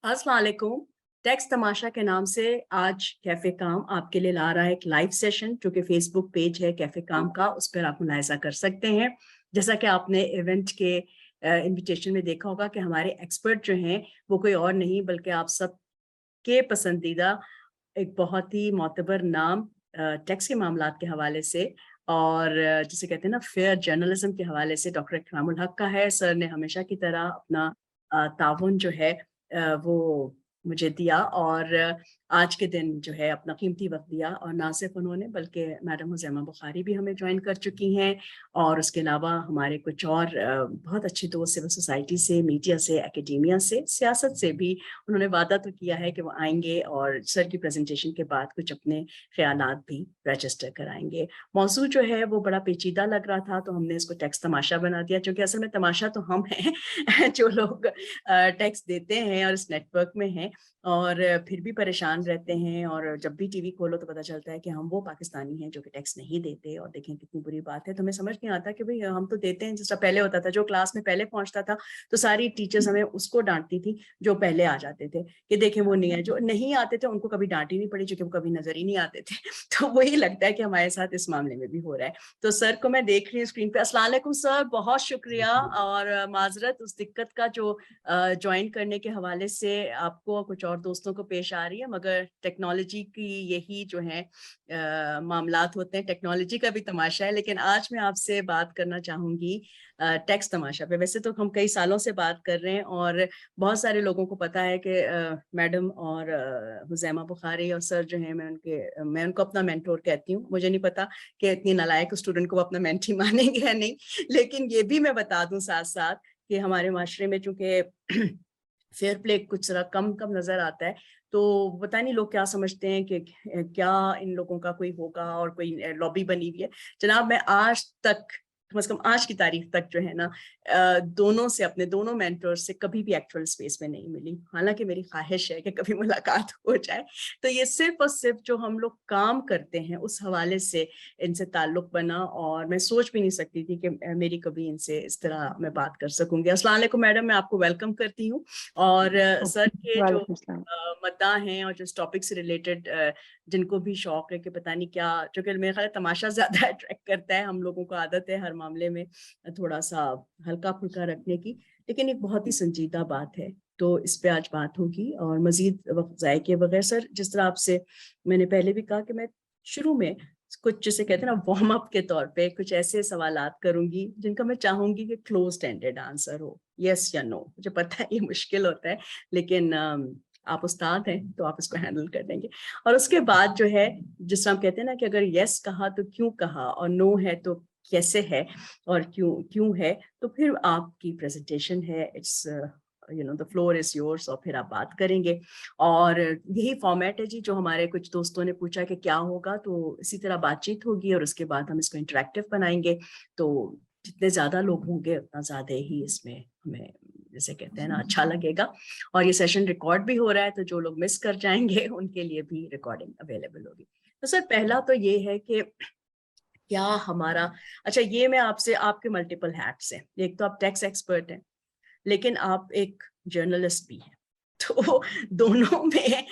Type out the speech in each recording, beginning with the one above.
अस्सलाम वालेकुम। टेक्स तमाशा के नाम से आज कैफ़े काम आपके लिए ला रहा है एक लाइव सेशन जो कि फ़ेसबुक पेज है कैफ़े काम का, उस पर आप मुलाहिज़ा कर सकते हैं। जैसा कि आपने इवेंट के इन्विटेशन में देखा होगा कि हमारे एक्सपर्ट जो हैं, वो कोई और नहीं बल्कि आप सबके पसंदीदा एक बहुत ही मोतबर नाम टैक्स के मामलात के हवाले से और जिसे कहते हैं ना फेयर जर्नलिज्म के हवाले से डॉक्टर इकरामुल हक का है। सर ने हमेशा की तरह अपना ताउन जो है वो मुझे दिया और आज के दिन जो है अपना कीमती वक़्त दिया और ना सिर्फ़ उन्होंने बल्कि मैडम हुज़ैमा बुखारी भी हमें जॉइन कर चुकी हैं और उसके अलावा हमारे कुछ और बहुत अच्छे दोस्त सिविल सोसाइटी से, मीडिया से, एकेडेमिया से, सियासत से भी उन्होंने वादा तो किया है कि वो आएँगे और सर की प्रेज़ेंटेशन के बाद कुछ अपने ख़यालात भी रजिस्टर कराएँगे। मौज़ू जो है वो बड़ा पेचीदा लग रहा था तो हमने इसको टैक्स तमाशा बना दिया क्योंकि असल में तमाशा तो हम हैं जो लोग टैक्स देते हैं और इस नेटवर्क में हैं और फिर भी परेशान रहते हैं और जब भी टीवी खोलो तो पता चलता है कि हम वो पाकिस्तानी हैं जो कि टैक्स नहीं देते और देखें कितनी बुरी बात है। तो हमें समझ नहीं आता कि भई हम तो देते हैं। जिस तरह पहले होता था जो क्लास में पहले पहुँचता था तो सारी टीचर्स हमें उसको डाँटती थी जो पहले आ जाते थे कि देखें वो नहीं है। जो नहीं आते थे उनको कभी डाँट ही नहीं पड़ी क्योंकि वो कभी नज़र ही नहीं आते थे। तो वही लगता है कि हमारे साथ इस मामले में भी हो रहा है। तो सर को मैं देख रही हूँ स्क्रीन पे। अस्सलाम वालेकुम सर, बहुत शुक्रिया और माज़रत उस दिक्कत का जो जॉइन करने के हवाले से आपको और कुछ और दोस्तों को पेश आ रही है, मगर टेक्नोलॉजी की यही जो है मामलात होते हैं, टेक्नोलॉजी का भी तमाशा है। लेकिन आज मैं आपसे बात करना चाहूँगी टैक्स तमाशा पे। वैसे तो हम कई सालों से बात कर रहे हैं और बहुत सारे लोगों को पता है कि मैडम और हुज़ैमा बुखारी और सर जो हैं मैं उनको अपना मेंटोर कहती हूँ। मुझे नहीं पता कि इतनी नालायक स्टूडेंट को वो अपना मेंटी मानेंगे या नहीं। लेकिन ये भी मैं बता दूँ साथ-साथ कि हमारे माशरे में चूँकि फेयर प्ले कुछ ज़रा कम-कम नज़र आता है, तो पता नहीं लोग क्या समझते हैं कि क्या इन लोगों का कोई होगा और कोई लॉबी बनी हुई है। जनाब मैं आज तक कम से कम आज की तारीख तक जो है ना दोनों से अपने दोनों मेंटर से कभी भी एक्चुअल स्पेस में नहीं मिली। हालाँकि मेरी ख़्वाहिश है कि कभी मुलाकात हो जाए। तो ये सिर्फ़ और सिर्फ़ जो हम लोग काम करते हैं उस हवाले से इनसे ताल्लुक़ बना और मैं सोच भी नहीं सकती थी कि मेरी कभी इनसे इस तरह मैं बात कर सकूँगी। अस्सलाम वालेकुम मैडम, मैं आपको वेलकम करती हूँ और सर के जो वालेकुम सलाम। मद्दाह हैं और जो इस टॉपिक से रिलेटेड जिनको भी शौक है कि पता नहीं क्या जो कि मेरा ख़्याल है तमाशा ज़्यादा अट्रैक्ट करता है, हम लोगों को आदत है हर मामले में थोड़ा-सा हल्का-फुल्का रखने की, लेकिन एक बहुत ही संजीदा बात है। तो इस पे आज बात होगी और मज़ीद वक़्त ज़ाय किए बगैर सर जिस तरह आपसे मैंने पहले भी कहा कि मैं शुरू में कुछ जिसे कहते हैं ना वार्म अप के तौर पे कुछ ऐसे सवालात करूँगी जिनका मैं चाहूँगी कि क्लोज़्ड एंडेड आंसर हो, येस या नो। मुझे पता है ये मुश्किल होता है लेकिन आप उस्ताद हैं तो आप इसको हैंडल कर देंगे। और उसके बाद जो है जिस तरह हम कहते हैं ना कि अगर येस कहा तो क्यों कहा और नो है तो कैसे है और क्यों क्यों है, तो फिर आपकी प्रेज़ेंटेशन है it's the floor is yours और फिर आप बात करेंगे। और यही फॉर्मेट है जी जो हमारे कुछ दोस्तों ने पूछा कि क्या होगा, तो इसी तरह बातचीत होगी और उसके बाद हम इसको इंटरैक्टिव बनाएँगे। तो जितने ज़्यादा लोग होंगे उतना ज़्यादा ही इसमें हमें जिसे कहते हैं ना अच्छा लगेगा। और ये सेशन रिकॉर्ड भी हो रहा है तो जो लोग मिस कर जाएँगे उनके लिए भी रिकॉर्डिंग अवेलेबल होगी। तो सर पहला तो ये है कि क्या हमारा अच्छा ये मैं आपसे आपके मल्टीपल हैट्स हैं। एक तो आप टैक्स एक्सपर्ट हैं। लेकिन आप एक जर्नलिस्ट भी हैं। तो दोनों में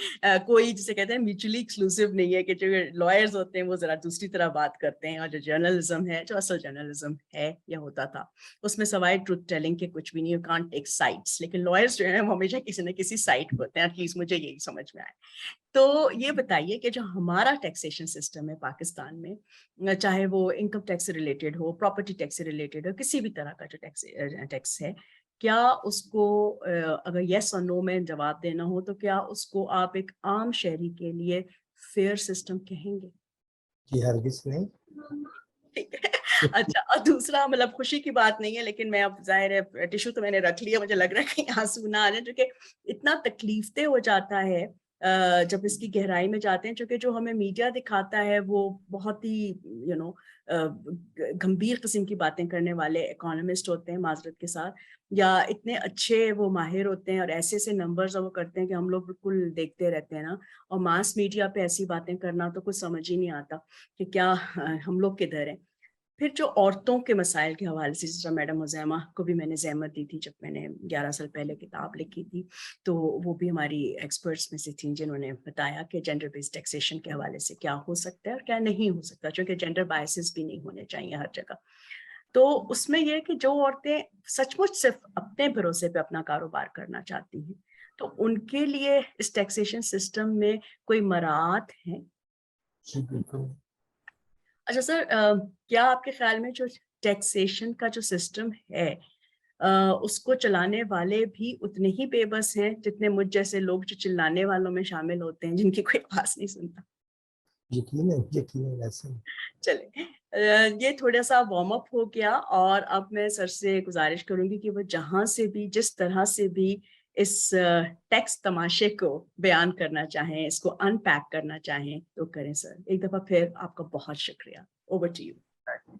कोई जिसे कहते हैं म्यूचुअली एक्सक्लूसिव नहीं है कि जो लॉयर्स होते हैं वो ज़रा दूसरी तरह बात करते हैं और जो जर्नलिज़्म है, जो असल जर्नलिज़्म है या होता था, उसमें सवाए ट्रुथ टेलिंग के कुछ भी नहीं, यू कांट टेक साइड्स। लेकिन लॉयर्स जो हैं वो हमेशा किसी न किसी साइड पे होते हैं, एटलीस्ट मुझे यही समझ में आया। तो ये बताइए कि जो हमारा टैक्सेशन सिस्टम है पाकिस्तान में चाहे वो इनकम टैक्स से रिलेटेड हो, प्रॉपर्टी टैक्स से रिलेटेड हो, किसी भी तरह का जो टैक्स है, क्या उसको अगर येस और नो में जवाब देना हो तो क्या उसको आप एक आम शहरी के लिए फेयर सिस्टम कहेंगे? जी, हरगिज़ नहीं। ठीक है। अच्छा और दूसरा मतलब खुशी की बात नहीं है लेकिन मैं अब ज़ाहिर है टिश्यू तो मैंने रख लिया, मुझे लग रहा है कहीं आँसू ना आ जाए क्योंकि इतना तकलीफ़देह हो जाता है जब इसकी गहराई में जाते हैं क्योंकि जो हमें मीडिया दिखाता है वो बहुत ही यू नो गंभीर किस्म की बातें करने वाले इकोनॉमिस्ट होते हैं माज़रत के साथ या इतने अच्छे वो माहिर होते हैं और ऐसे-ऐसे नंबर्स वो करते हैं कि हम लोग बिल्कुल देखते रहते हैं ना और मास मीडिया पे ऐसी बातें करना तो कुछ समझ ही नहीं आता कि क्या हम लोग किधर हैं। پھر جو عورتوں کے مسائل کے حوالے سے، جس طرح میڈم عزیمہ کو بھی میں نے زحمت دی تھی جب میں نے 11 سال پہلے کتاب لکھی تھی، تو وہ بھی ہماری ایکسپرٹس میں سے تھیں جنہوں نے بتایا کہ جینڈر بیسڈ ٹیکسیشن کے حوالے سے کیا ہو سکتا ہے اور کیا نہیں ہو سکتا، چونکہ جینڈر بائسز بھی نہیں ہونے چاہیے ہر جگہ. تو اس میں یہ کہ جو عورتیں سچ مچ صرف اپنے بھروسے پہ اپنا کاروبار کرنا چاہتی ہیں، تو ان کے لیے اس ٹیکسیشن سسٹم میں کوئی مراعات ہیں؟ جی بالکل. اچھا سر، کیا آپ کے خیال میں جو ٹیکسیشن کا جو سسٹم ہے اس کو چلانے والے بھی اتنے ہی بے بس ہیں جتنے مجھ جیسے لوگ جو چلانے والوں میں شامل ہوتے ہیں، جن کی کوئی آواز نہیں سنتا؟ یقیناً ایسے. چلے، یہ تھوڑا سا وارم اپ ہو گیا، اور اب میں سر سے گزارش کروں گی کہ وہ جہاں سے بھی جس طرح سے بھی اس ٹیکس تماشے کو بیان کرنا چاہیں، اس کو ان پیک کرنا چاہیں تو کریں. سر ایک دفعہ پھر آپ کا بہت شکریہ. Over to you.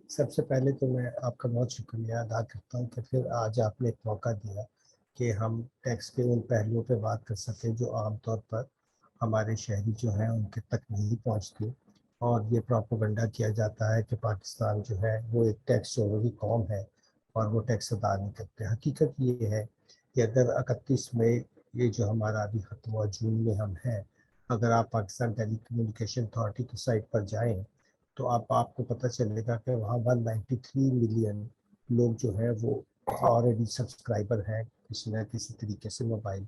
سب سے پہلے تو میں آپ کا بہت شکریہ ادا کرتا ہوں کہ پھر آج آپ نے ایک موقع دیا کہ ہم ٹیکس کے ان پہلوؤں پہ بات کر سکیں جو عام طور پر ہمارے شہری جو ہیں ان کے تک نہیں پہنچتی، اور یہ پروپیگنڈا کیا جاتا ہے کہ پاکستان جو ہے وہ ایک ٹیکس چوری قوم ہے اور وہ ٹیکس ادا نہیں کرتے. حقیقت یہ ہے کہ اگر 31 مئی یہ جو ہمارا ابھی ختم ہوا جون میں ہم ہیں، اگر آپ پاکستان ٹیلی کمیونیکیشن اتھارٹی کی سائٹ پر جائیں تو آپ کو پتہ چلے گا کہ وہاں 193 ملین لوگ جو ہیں وہ آلریڈی سبسکرائبر ہیں، کسی نہ کسی طریقے سے موبائل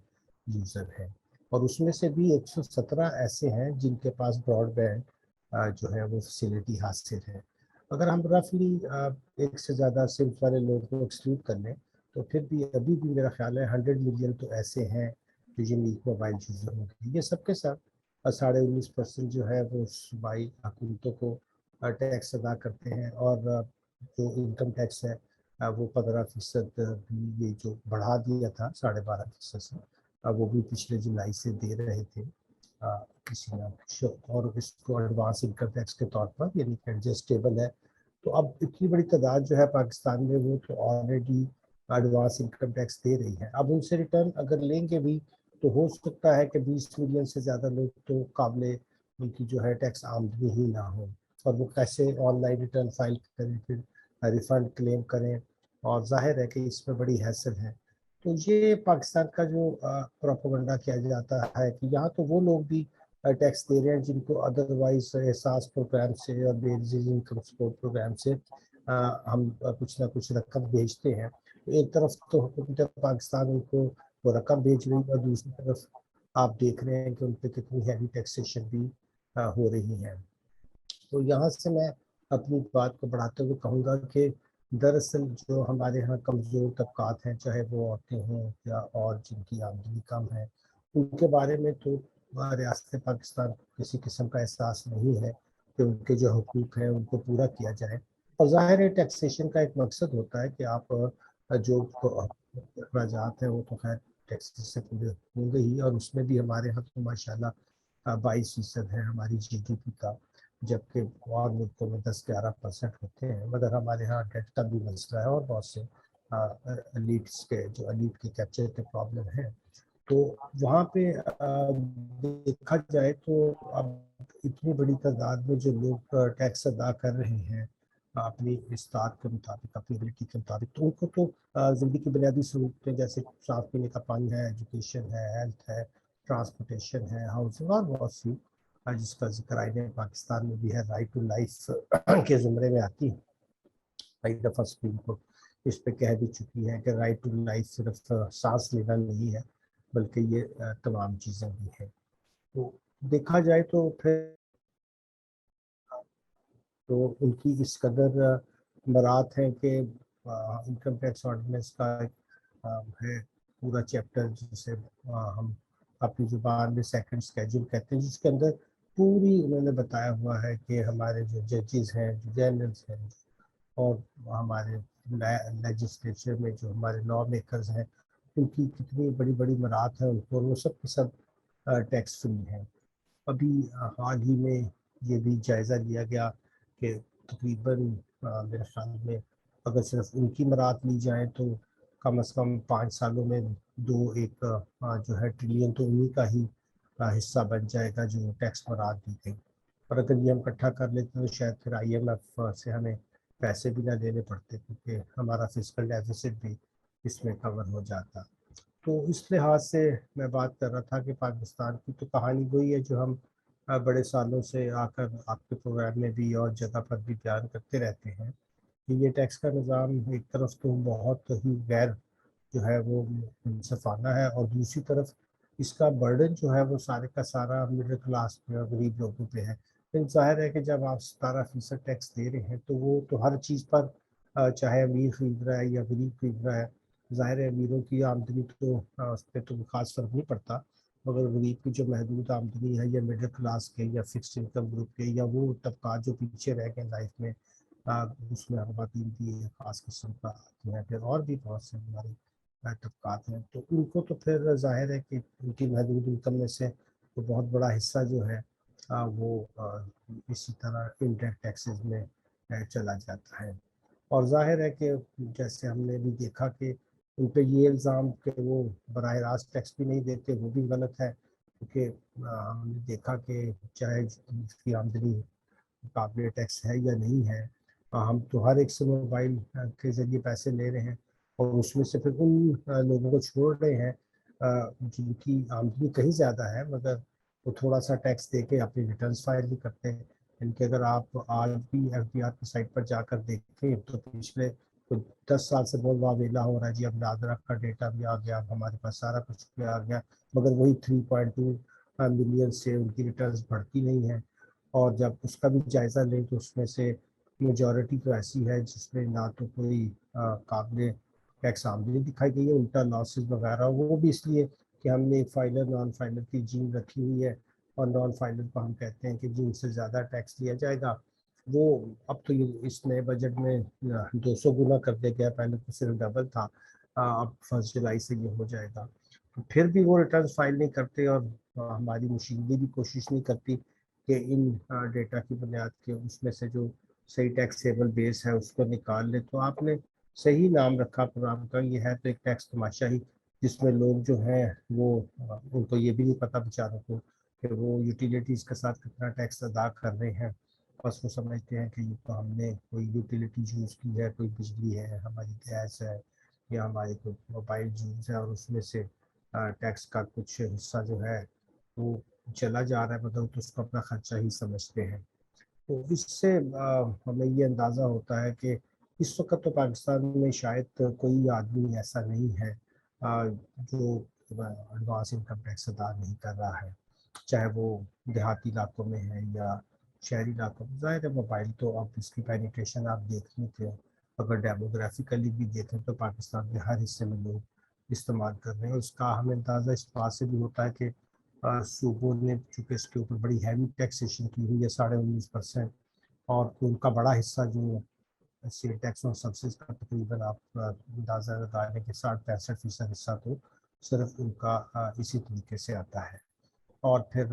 یوزر ہیں، اور اس میں سے بھی 117 ایسے ہیں جن کے پاس براڈ بینڈ جو ہے وہ فیسلٹی حاصل ہے. اگر ہم رفلی ایک سے زیادہ صنف والے لوگوں کو ایکسکلوڈ کر لیں تو پھر بھی ابھی بھی میرا خیال ہے 100 ملین تو ایسے ہیں جو یونیک موبائل یوزر ہوں گے. یہ سب کے ساتھ 19.5% جو ہے وہ صوبائی حکومتوں کو ٹیکس ادا کرتے ہیں، اور جو انکم ٹیکس ہے وہ 15% بھی یہ جو بڑھا دیا تھا 12.5% سے، وہ بھی پچھلے جولائی سے دے رہے تھے کسی نہ کچھ، اور اس کو ایڈوانس انکم ٹیکس کے طور پر یعنی کہ ایڈجسٹیبل ہے. تو اب اتنی بڑی تعداد جو ہے پاکستان میں وہ تو آلریڈی ایڈوانس انکم ٹیکس دے رہی ہے. اب ان سے ریٹرن اگر لیں گے بھی تو ہو سکتا ہے کہ 20 ملین سے زیادہ لوگ تو قابل ان کی جو ہے ٹیکس آمدنی ہی نہ ہو، اور وہ کیسے آن لائن ریٹرن فائل کریں، پھر ریفنڈ کلیم کریں، اور ظاہر ہے کہ اس میں بڑی حیثیت ہے. تو یہ پاکستان کا جو پروپیگنڈا کیا جاتا ہے کہ یہاں تو وہ لوگ بھی ٹیکس دے رہے ہیں جن کو ادروائز احساس پروگرام سے اور بے نظیر انکم سپورٹ پروگرام سے ہم کچھ نہ کچھ رقم بھیجتے ہیں. ایک طرف تو حکومت پاکستان ان کو وہ رقم بھیج رہی ہے، اور دوسری طرف آپ دیکھ رہے ہیں کہ ان پہ کتنی ہیوی ٹیکسیشن بھی ہو رہی ہے. تو یہاں سے میں اپنی بات کو بڑھاتے ہوئے کہوں گا کہ دراصل جو ہمارے ہاں کمزور طبقات ہیں، چاہے وہ عورتیں ہوں یا اور جن کی آمدنی کم ہے، ان کے بارے میں تو ریاست پاکستان کو کسی قسم کا احساس نہیں ہے کہ ان کے جو حقوق ہیں ان کو پورا کیا جائے. اور ظاہر ہے ٹیکسیشن کا ایک مقصد ہوتا ہے کہ آپ جو اخراجات ہیں وہ تو خیر ٹیکس سے پورے ہوں گے ہی، اور اس میں بھی ہمارے یہاں تو ماشاء اللہ 22% ہے ہماری GDP کا، جبکہ اور ملکوں میں 10-11% ہوتے ہیں. مگر ہمارے ہاں ڈیٹ کا بھی مسئلہ ہے اور بہت سے ایلیٹس کے جو ایلیٹ کے کیپچر کے پرابلم ہیں. تو وہاں پہ دیکھا جائے تو اب اتنی بڑی تعداد میں جو لوگ ٹیکس ادا کر رہے ہیں اپنی استطاعت کے مطابق، اپنی ابلیٹی کے مطابق، تو ان کو تو زندگی کی بنیادی سہولتیں جیسے صاف پینے کا پانی ہے، ایجوکیشن ہے، ہیلتھ ہے، ٹرانسپورٹیشن ہے، ہاؤسنگ، اور بہت سی جس کا ذکر آئین پاکستان میں بھی ہے، رائٹ ٹو لائف کے زمرے میں آتی ہے. کئی دفعہ سپریم کورٹ اس پہ کہہ بھی چکی ہے کہ رائٹ ٹو لائف صرف سانس لینا نہیں ہے بلکہ یہ تمام چیزیں بھی ہیں. تو دیکھا جائے تو پھر تو ان کی اس قدر برات ہیں کہ انکم ٹیکس آرڈیننس کا ہے پورا چیپٹر جسے ہم اپنی زبان میں سیکنڈ اسکیجول کہتے ہیں، جس کے اندر پوری انہوں نے بتایا ہوا ہے کہ ہمارے جو ججز ہیں، جو جنرلز ہیں، اور ہمارے لیجسلیچر میں جو ہمارے لا میکرز ہیں ان کی کتنی بڑی بڑی برات ہیں ان کو، وہ سب کے سب ٹیکس فری ہیں. ابھی حال ہی میں یہ بھی جائزہ لیا گیا کہ تقریباً میرے خیال میں اگر صرف ان کی برات لی جائیں تو کم از کم 5 سالوں میں ایک جو ہے ٹریلین تو انہی کا ہی حصہ بن جائے گا جو ٹیکس برات دی گئی. اور اگر یہ ہم اکٹھا کر لیتے تو شاید پھر IMF سے ہمیں पैसे भी ना देने पड़ते, क्योंकि हमारा फिजिकल डेफिसिट भी इसमें कवर हो जाता। तो इस लिहाज से मैं बात कर रहा था कि पाकिस्तान की तो कहानी वही है जो हम बड़े सालों से आकर आपके प्रोग्राम में भी और जगह पर भी बयान करते रहते हैं कि ये टैक्स का निज़ाम एक तरफ तो बहुत ही गैर जो है वो मुनसफाना है, और दूसरी तरफ इसका बर्डन जो है वो सारे का सारा मिडिल क्लास पे और गरीब लोगों पे है। लेकिन जाहिर है कि जब आप 17% टैक्स दे रहे हैं तो वो तो हर चीज़ पर चाहे अमीर खरीद रहा है या गरीब खरीद रहा है, ज़ाहिर है अमीरों की आमदनी तो उस पर तो खास फर्क नहीं पड़ता, मगर गरीब की जो महदूद आमदनी है या मिडिल क्लास के या फिक्स इनकम ग्रुप के या वो तबका जो पीछे रह गए लाइफ में, उसमें ख़वातीन भी ख़ास किस्म का आती हैं, फिर और भी बहुत से हमारे तबकात हैं, तो उनको तो फिर जाहिर है कि उनकी महदूद इनकम में से तो बहुत बड़ा हिस्सा जो है वो इसी तरह इनडायरेक्ट टैक्सेस में चला जाता है। और जाहिर है कि जैसे हमने भी देखा कि उन पे ये इल्ज़ाम कि वो बराह रास्त टैक्स भी नहीं देते, वो भी गलत है, क्योंकि हमने देखा कि चाहे उसकी आमदनी काबिल टैक्स है या नहीं है, हम तो हर एक से मोबाइल के ज़रिए पैसे ले रहे हैं, और उसमें से फिर उन लोगों को छोड़ रहे हैं जिनकी आमदनी कहीं ज़्यादा है, मगर वो थोड़ा सा टैक्स दे के अपनी रिटर्न्स फाइल भी करते हैं। इनके अगर आप आज भी FBR की साइट पर जाकर देखें तो पिछले कुछ 10 साल से बहुत वावेला हो रहा है जी, अब नादरा का डेटा भी आ गया, अब हमारे पास सारा कुछ भी आ गया, मगर वही 3.2 मिलियन से उनकी रिटर्न्स बढ़ती नहीं है। और जब उसका भी जायज़ा लें तो उसमें से मेजॉरिटी तो ऐसी है जिसमें ना तो कोई काबिल टैक्स आमदनी दिखाई गई है, उल्टा लॉसेस वगैरह, वो भी इसलिए कि हमने एक फाइलर नॉन फाइलर की जीन रखी हुई है, और नॉन फाइलर को हम कहते हैं कि जिनसे ज़्यादा टैक्स लिया जाएगा वो, अब तो ये इस नए बजट में 200 गुना कर दिया गया, पहले तो सिर्फ डबल था, अब 1 जुलाई से ये हो जाएगा। तो फिर भी वो रिटर्न फाइल नहीं करते, और हमारी मशीनरी भी कोशिश नहीं करती कि इन डेटा की बुनियाद के उसमें से जो सही टैक्सेबल बेस है उसको निकाल ले। तो आपने सही नाम रखा प्रोग्राम का, ये है तो एक टैक्स तमाशा ही, जिसमें लोग जो हैं वो उनको ये भी नहीं पता बेचारों को कि वो यूटिलिटीज़ के साथ कितना टैक्स अदा कर रहे हैं। बस वो समझते हैं कि ये तो हमने कोई यूटिलिटी यूज़ की है, कोई बिजली है, हमारी गैस है, या हमारी कोई मोबाइल यूज़ है, और उसमें से टैक्स का कुछ हिस्सा जो है वो चला जा रहा है, मतलब तो उसको अपना खर्चा ही समझते हैं। तो इससे हमें ये अंदाज़ा होता है कि इस वक्त तो पाकिस्तान में शायद कोई आदमी ऐसा नहीं है जो एडवांस इनकम टैक्स अदा नहीं कर रहा है, चाहे वो देहाती इलाकों में है या शहरी इलाकों में। ज़ाहिर है मोबाइल तो अब इसकी पेनिट्रेशन आप देख लें थे, अगर डेमोग्राफिकली भी देखें तो पाकिस्तान के हर हिस्से में लोग इस्तेमाल कर रहे हैं। उसका हमें अंदाज़ा इस बात से भी होता है कि सूबों ने चूँकि इसके ऊपर बड़ी हैवी टैक्सेशन की हुई है, 19.5%, और उनका बड़ा हिस्सा जो सेल टैक्स और सब्सिडी का तकरीबन आप अंदाज़ा लगा लें कि 60-65% हिस्सा तो सिर्फ उनका इसी तरीके से आता है। और फिर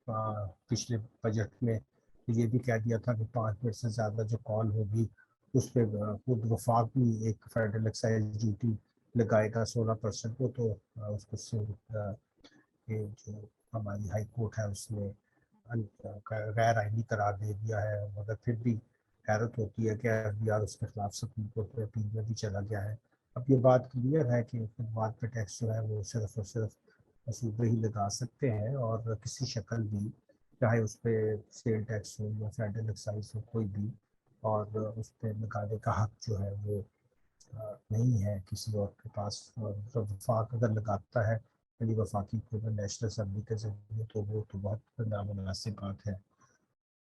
पिछले बजट में ये भी कह दिया था कि 5 मिनट से ज़्यादा जो कॉल होगी उस पर खुद वफाक भी एक फेडरल एक्साइज ड्यूटी लगाएगा 16%। वो तो उसको ये जो हमारी हाई कोर्ट है उसने गैर आइनी करार दे दिया है, मगर फिर भी हैरत होती है कि FBR उसके खिलाफ सुप्रीम कोर्ट में अपील में भी चला गया है। अब ये बात क्लियर है कि खदमात पे टैक्स जो है वो सिर्फ और सिर्फ सूबे ही लगा सकते हैं, और किसी शक्ल भी, चाहे उस पर सेल टैक्स हो या फेडरल एक्साइज हो, कोई भी, और उस पर लगाने का हक जो है वो नहीं है किसी और के पास। और जब वफाक अगर लगाता है यानी वफाकी को नेशनल असम्बली के जरिए, तो वो तो बहुत नामुनासिब बात है।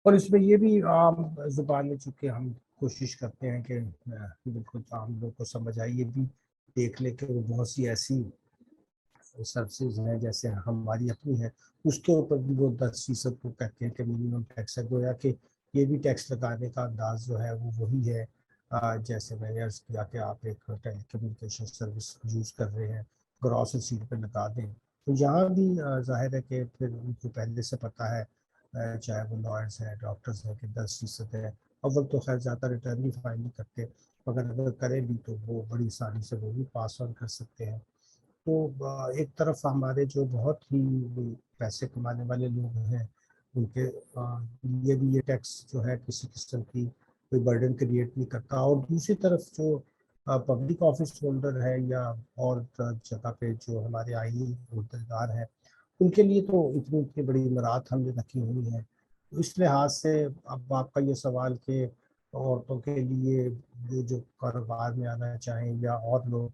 और इसमें ये भी आम जुबान में चूँकि हम कोशिश करते हैं कि बिल्कुल आम लोग को समझ आए, ये भी देख ले कि वो बहुत सी ऐसी सर्विसेज हैं जैसे हमारी अपनी है, उसके ऊपर भी वो 10% को कहते हैं कि मिनिमम टैक्स है, गोया कि ये भी टैक्स लगाने का अंदाज जो है वो वही है जैसे मैंने अर्ज किया कि आप एक टेली कम्युनिकेशन सर्विस यूज़ कर रहे हैं, ग्रॉस रसीद पर लगा दें। तो यहाँ भी जाहिर है कि फिर उनको पहले से पता है, चाहे वो लॉयर्स हैं, डॉक्टर्स हैं, कि 10% है। अव्वल तो खैर ज़्यादा रिटर्न भी फाइल नहीं करते, मगर अगर करें भी तो वो बड़ी आसानी से वो भी पास ऑन कर सकते हैं। तो एक तरफ हमारे जो बहुत ही पैसे कमाने वाले लोग हैं उनके लिए भी ये टैक्स जो है किसी किस्म की کوئی برڈن کریٹ نہیں کرتا. اور دوسری طرف جو پبلک آفس ہولڈر ہے یا اور جگہ پہ جو ہمارے آئینی عہدیدار ہیں, ان کے لیے تو اتنی بڑی امرات ہم نے رکھی ہوئی ہیں. اس لحاظ سے اب آپ کا یہ سوال کہ عورتوں کے لیے جو کاروبار میں آنا چاہیں یا اور لوگ,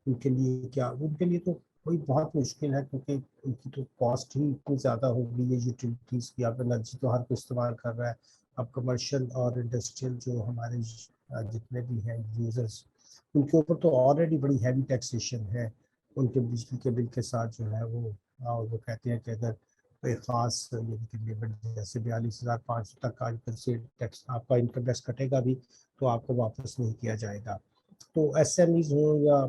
ان کے لیے کیا, ان کے لیے تو کوئی بہت مشکل ہے, کیونکہ ان کی تو کاسٹ ہی اتنی زیادہ ہو گئی ہے یوٹیلیٹیز کی. اب انرجی تو ہر کوئی استعمال کر رہا ہے. اب کمرشل اور انڈسٹریل جو ہمارے جتنے بھی ہیں یوزرس, ان کے اوپر تو آلریڈی بڑی ہیوی ٹیکسیشن ہے. ان کے بجلی کے بل کے ساتھ جو ہے وہ کہتے ہیں کہ اگر کوئی خاص یعنی کہ لیبر جیسے 42,500 تک کا سے ٹیکس آپ کا انکم ٹیکس کٹے گا بھی تو آپ کو واپس نہیں کیا جائے گا. تو ایس ایم ایز ہوں یا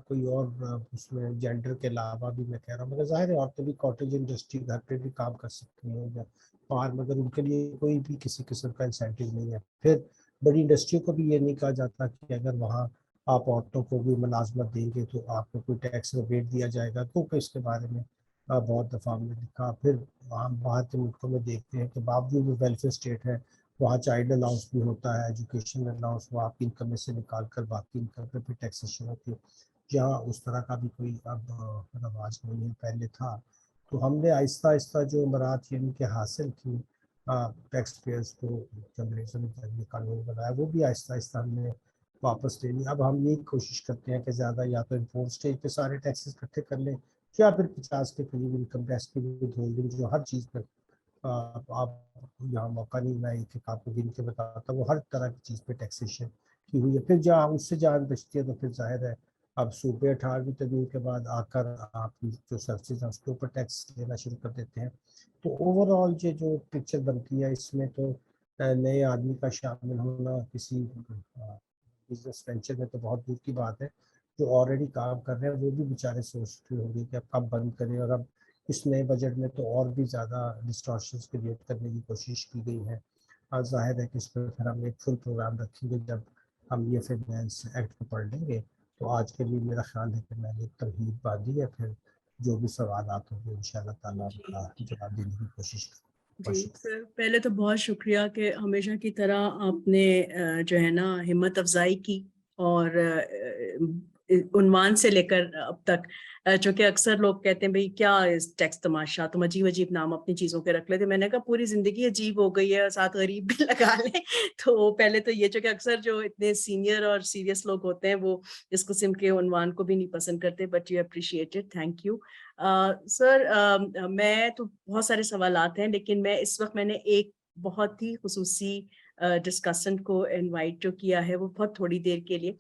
کوئی اور اس میں جینڈر کے علاوہ بھی میں کہہ رہا ہوں, مگر ظاہر ہے عورتیں بھی کاٹیج انڈسٹری گھر پہ بھی کام کر سکتی ہیں یا باہر, مگر ان کے لیے کوئی بھی کسی قسم کا انسینٹیو نہیں ہے. پھر بڑی انڈسٹریوں کو بھی یہ نہیں کہا جاتا کہ اگر وہاں آپ عورتوں کو بھی ملازمت دیں گے تو آپ کو کوئی ٹیکس ریبیٹ دیا جائے گا, کیونکہ اس کے بارے میں بہت دفعہ ہم نے لکھا. پھر ہم باہر کے ملکوں میں دیکھتے ہیں کہ باوجود جو ویلفیئر اسٹیٹ ہے وہاں چائلڈ الاؤنس بھی ہوتا ہے, ایجوکیشن الاؤنس, وہ آپ کی انکم میں سے نکال کر باقی انکم پہ بھی ٹیکسیشن ہوتی ہے. جہاں اس طرح کا بھی کوئی اب رواج نہیں ہے, پہلے تھا. تو ہم نے آہستہ آہستہ جو امرات یعنی کہ حاصل کی ٹیکس پیئرس کو, انگریزوں نے یہ قانون بنایا, وہ بھی آہستہ آہستہ ہم نے واپس لے لی. اب ہم یہی کوشش کرتے ہیں کہ زیادہ یا تو انفورس اسٹیج پہ سارے ٹیکسز اکٹھے کر لیں یا پھر 50 کے قریب انکم ٹیکس کی ہولڈنگ جو ہر چیز پر آپ یہاں موقع نہیں, میں ایک آپ کو گن کے بتاتا ہوں, وہ ہر طرح کی چیز پہ ٹیکسیشن کی ہوئی ہے. پھر جہاں اس سے جان بچتی ہے تو پھر ظاہر ہے اب صوبے 18ویں تدبیر کے بعد آ کر آپ کی جو سروسز ہیں اس کے اوپر ٹیکس لینا شروع کر دیتے ہیں. تو اوور آل جو پکچر بنتی ہے اس میں تو نئے آدمی کا شامل ہونا کسی بزنس وینچر میں تو بہت دور کی بات ہے. جو آلریڈی کام کر رہے ہیں وہ بھی بیچارے سوچتے ہوں گے کہ اب کب بند کریں, اور اب اس نئے بجٹ میں تو اور بھی زیادہ ڈسٹارشنس کریٹ کرنے کی کوشش کی گئی ہے. اور ظاہر ہے کہ اس پر پھر ہم ایک فل پروگرام رکھیں گے جب ہم یہ فائنینس ایکٹ کو پڑھ لیں گے. تو آج کے لیے میرا خیال ہے کہ میں نے تمہید باندھی ہے, پھر جو بھی سوالات ہوں گے ان شاء اللہ تعالیٰ ان کا جواب دینے کی کوشش کریں. جی سر, پہلے تو بہت شکریہ کہ ہمیشہ کی طرح آپ نے جو ہے نا ہمت افزائی کی, اور عنوان سے لے کر اب تک, چونکہ اکثر لوگ کہتے ہیں بھئی کیا ٹیکس تماشا, تم عجیب عجیب نام اپنی چیزوں کے رکھ لیتے. میں نے کہا پوری زندگی عجیب ہو گئی ہے, ساتھ غریب بھی لگا لیں. تو پہلے تو یہ, چونکہ اکثر جو اتنے سینئر اور سیریس لوگ ہوتے ہیں وہ اس قسم کے عنوان کو بھی نہیں پسند کرتے, but you appreciated, thank you. Sir, میں تو بہت سارے سوالات ہیں, لیکن میں نے ایک بہت ہی خصوصی ڈسکسنٹ کو انوائٹ جو کیا ہے وہ بہت تھوڑی دیر کے لیے,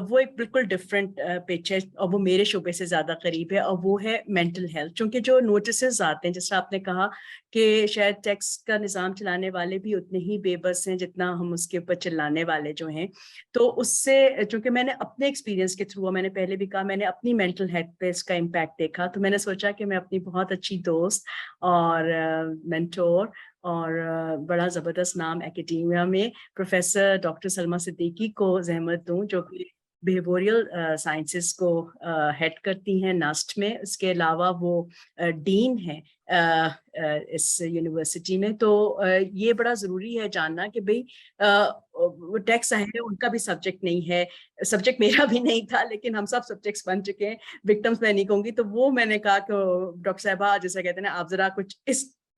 وہ ایک بالکل ڈفرینٹ پچ ہے اور وہ میرے شعبے سے زیادہ قریب ہے, اور وہ ہے مینٹل ہیلتھ. چونکہ جو نوٹسز آتے ہیں, جس طرح آپ نے کہا کہ شاید ٹیکس کا نظام چلانے والے بھی اتنے ہی بے بس ہیں جتنا ہم اس کے اوپر چلانے والے جو ہیں. تو اس سے, چونکہ میں نے اپنے ایکسپیرینس کے تھرو, میں نے پہلے بھی کہا, میں نے اپنی مینٹل ہیلتھ پہ اس کا امپیکٹ دیکھا, تو میں نے سوچا کہ میں اپنی بہت اچھی دوست اور مینٹور اور بڑا زبردست نام اکیڈیمیا میں پروفیسر ڈاکٹر سلمیٰ صدیقی کو زحمت دوں, جو کہ بیہیویئرل سائنسز کو ہیڈ کرتی ہیں ناسٹ میں. اس کے علاوہ وہ ڈین ہیں اس یونیورسٹی میں. تو یہ بڑا ضروری ہے جاننا کہ بھئی ٹیکس ہے, ان کا بھی سبجیکٹ نہیں ہے, سبجیکٹ میرا بھی نہیں تھا, لیکن ہم سب سبجیکٹس بن چکے ہیں. وکٹمس میں نہیں کہوں گی, تو وہ میں نے کہا کہ ڈاکٹر صاحبہ جیسے کہتے ہیں نا, آپ ذرا کچھ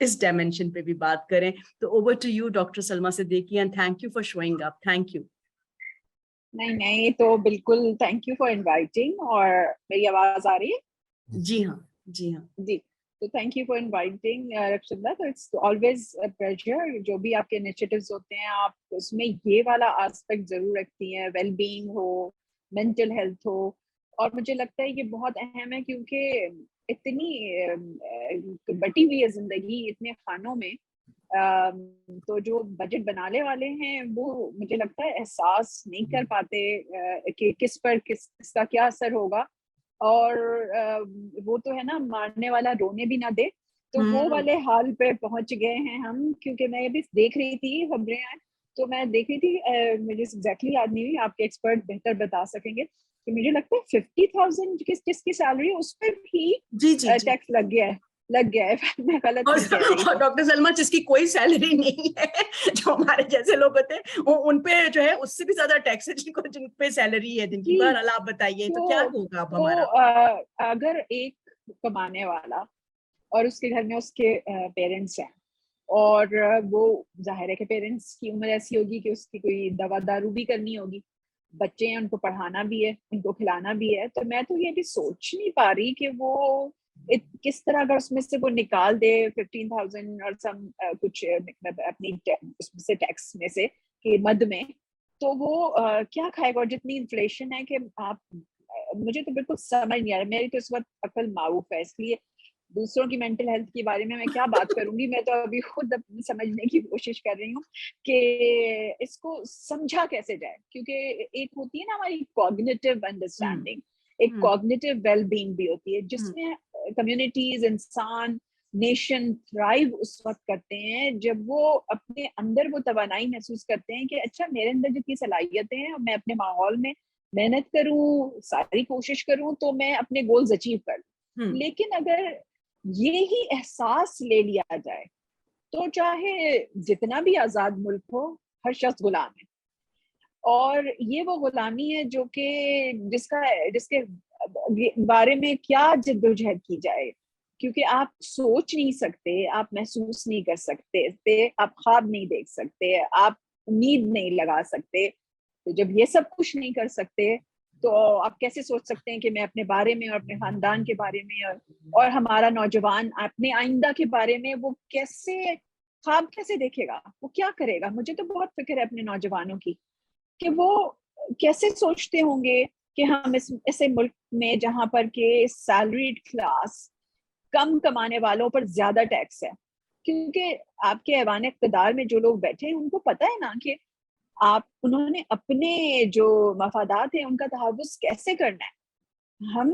اس ڈائمینشن پہ بھی بات کریں. تو over to you doctor Salma Siddiqui, and thank you for showing up. Thank you. نہیں تو بالکل تھینک یو فار انوائٹنگ. اور میری آواز آ رہی ہے؟ جی ہاں, جی ہاں جی. تو تھینک یو فار انوائٹنگ رکشندہ. تو اٹس آلویز پلیجر. جو بھی آپ کے انیشیٹیوز ہوتے ہیں, آپ اس میں یہ والا آسپیکٹ ضرور رکھتی ہیں, ویل بینگ ہو, مینٹل ہیلتھ ہو. اور مجھے لگتا ہے یہ بہت اہم ہے, کیونکہ اتنی بٹی ہوئی ہے زندگی اتنے خانوں میں. تو جو بجٹ بنانے والے ہیں وہ مجھے لگتا ہے احساس نہیں کر پاتے کہ کس پر کس کا کیا اثر ہوگا. اور وہ تو ہے نا, مارنے والا رونے بھی نہ دے. تو وہ والے حال پہ پہنچ گئے ہیں ہم. کیونکہ میں بھی دیکھ رہی تھی خبریں, تو میں دیکھ رہی تھی, مجھے ایگزیکٹلی یاد نہیں ہوئی, آپ کے ایکسپرٹ بہتر بتا سکیں گے. تو مجھے لگتا ہے 50,000 جس کی سیلری اس پہ بھی ٹیکس لگ گیا ہے. लग गया है, मैं गलत नहीं कह रही और हूँ। डॉक्टर सलमा जिसकी कोई सैलरी नहीं है, जो हमारे जैसे लोग होते हैं, उन पे जो है उससे भी ज्यादा टैक्स है जिनको, जिन पे सैलरी है जिनकी। जी, बहरहाल आप बताइए तो क्या होगा अब हमारा? अगर एक कमाने वाला और उसके घर में उसके पेरेंट्स हैं, और वो जाहिर है कि पेरेंट्स की उम्र ऐसी होगी कि उसकी कोई दवा दारू भी करनी होगी, बच्चे हैं, उनको पढ़ाना भी है, उनको खिलाना भी है, तो मैं तो ये भी सोच नहीं पा रही कि वो किस तरह अगर उसमें से वो निकाल दे 15,000 और सम कुछ अपनी उसमें से टैक्स में से कि मद में, तो वो क्या खाएगा? और जितनी इन्फ्लेशन है कि आप मुझे तो बिल्कुल समझ नहीं आ रहा, मेरी तो इस वक्त अकल मारूफ है, इसलिए दूसरों की मेंटल हेल्थ के बारे में मैं क्या बात करूंगी। मैं तो अभी खुद अपनी समझने की कोशिश कर रही हूँ कि इसको समझा कैसे जाए, क्योंकि एक होती है ना हमारी कॉग्निटिव अंडरस्टैंडिंग, एक कॉग्निटिव वेलबींग भी होती है, जिसमें कम्युनिटीज, इंसान, नेशन थ्राइव उस वक्त करते हैं जब वो अपने अंदर वो तवानाई महसूस करते हैं कि अच्छा मेरे अंदर जितनी सलाहियतें हैं, मैं अपने माहौल में मेहनत करूं, सारी कोशिश करूं तो मैं अपने गोल्स अचीव कर लूं। लेकिन अगर ये ही एहसास ले लिया जाए तो चाहे जितना भी आजाद मुल्क हो, हर शख्स गुलाम है, और ये वो गुलामी है जो कि जिसके बारे में क्या जद्दोजहद की जाए, क्योंकि आप सोच नहीं सकते, आप महसूस नहीं कर सकते, आप ख्वाब नहीं देख सकते, आप उम्मीद नहीं लगा सकते। तो जब ये सब कुछ नहीं कर सकते तो आप कैसे सोच सकते हैं कि मैं अपने बारे में और अपने खानदान के बारे में और हमारा नौजवान अपने आइंदा के बारे में वो कैसे ख्वाब कैसे देखेगा, वो क्या करेगा? मुझे तो बहुत फिक्र है अपने नौजवानों की कि वो कैसे सोचते होंगे कि हम ऐसे मुल्क में जहां पर के सैलरीड क्लास, कम कमाने वालों पर ज्यादा टैक्स है, क्योंकि आपके ऐवान इक़्तिदार में जो लोग बैठे हैं उनको पता है ना कि उन्होंने अपने जो मफादात हैं उनका तहव्वुज़ कैसे करना है। हम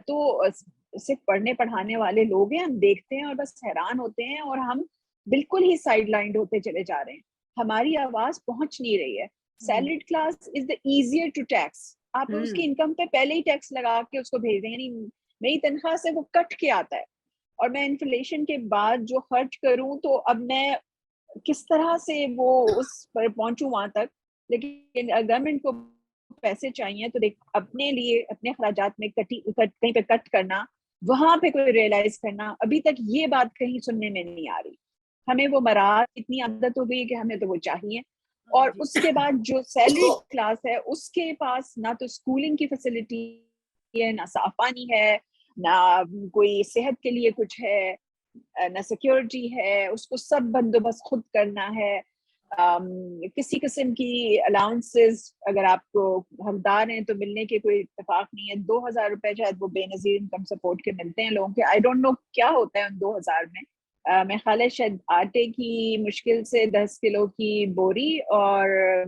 तो सिर्फ पढ़ने पढ़ाने वाले लोग हैं, हम देखते हैं और बस हैरान होते हैं, और हम बिल्कुल ही साइड लाइंड होते चले जा रहे हैं, हमारी आवाज पहुंच नहीं रही है। Salaried class is the easier to tax, आप उसकी इनकम पे पहले ही टैक्स लगा के उसको भेज दें, यानी मेरी तनख्वाह से वो कट के आता है, और मैं इन्फ्लेशन के बाद जो खर्च करूं तो अब मैं किस तरह से वो उस पर पहुंचूं वहां तक। लेकिन गवर्नमेंट को पैसे चाहिए तो देख, अपने लिए अपने खर्चात में कहीं पे कट करना, वहां पे कोई रियलाइज करना, अभी तक ये बात कहीं सुनने में नहीं आ रही। हमें वो मराद इतनी आदत हो गई है कि हमें तो वो चाहिए, और उसके बाद जो सैलरी क्लास है उसके पास ना तो स्कूलिंग की फैसिलिटी है, ना साफ पानी है, ना कोई सेहत के लिए कुछ है, ना सिक्योरिटी है, उसको सब बंदोबस्त खुद करना है। किसी किस्म की अलाउंसेस अगर आपको हकदार हैं तो मिलने के कोई इत्तेफाक नहीं है। 2,000 रुपए शायद वो बेनजीर इनकम सपोर्ट के मिलते हैं लोगों के, आई डोंट नो क्या होता है उन 2,000 में। मैं ख्याल है शायद आटे की मुश्किल से 10 किलो की बोरी और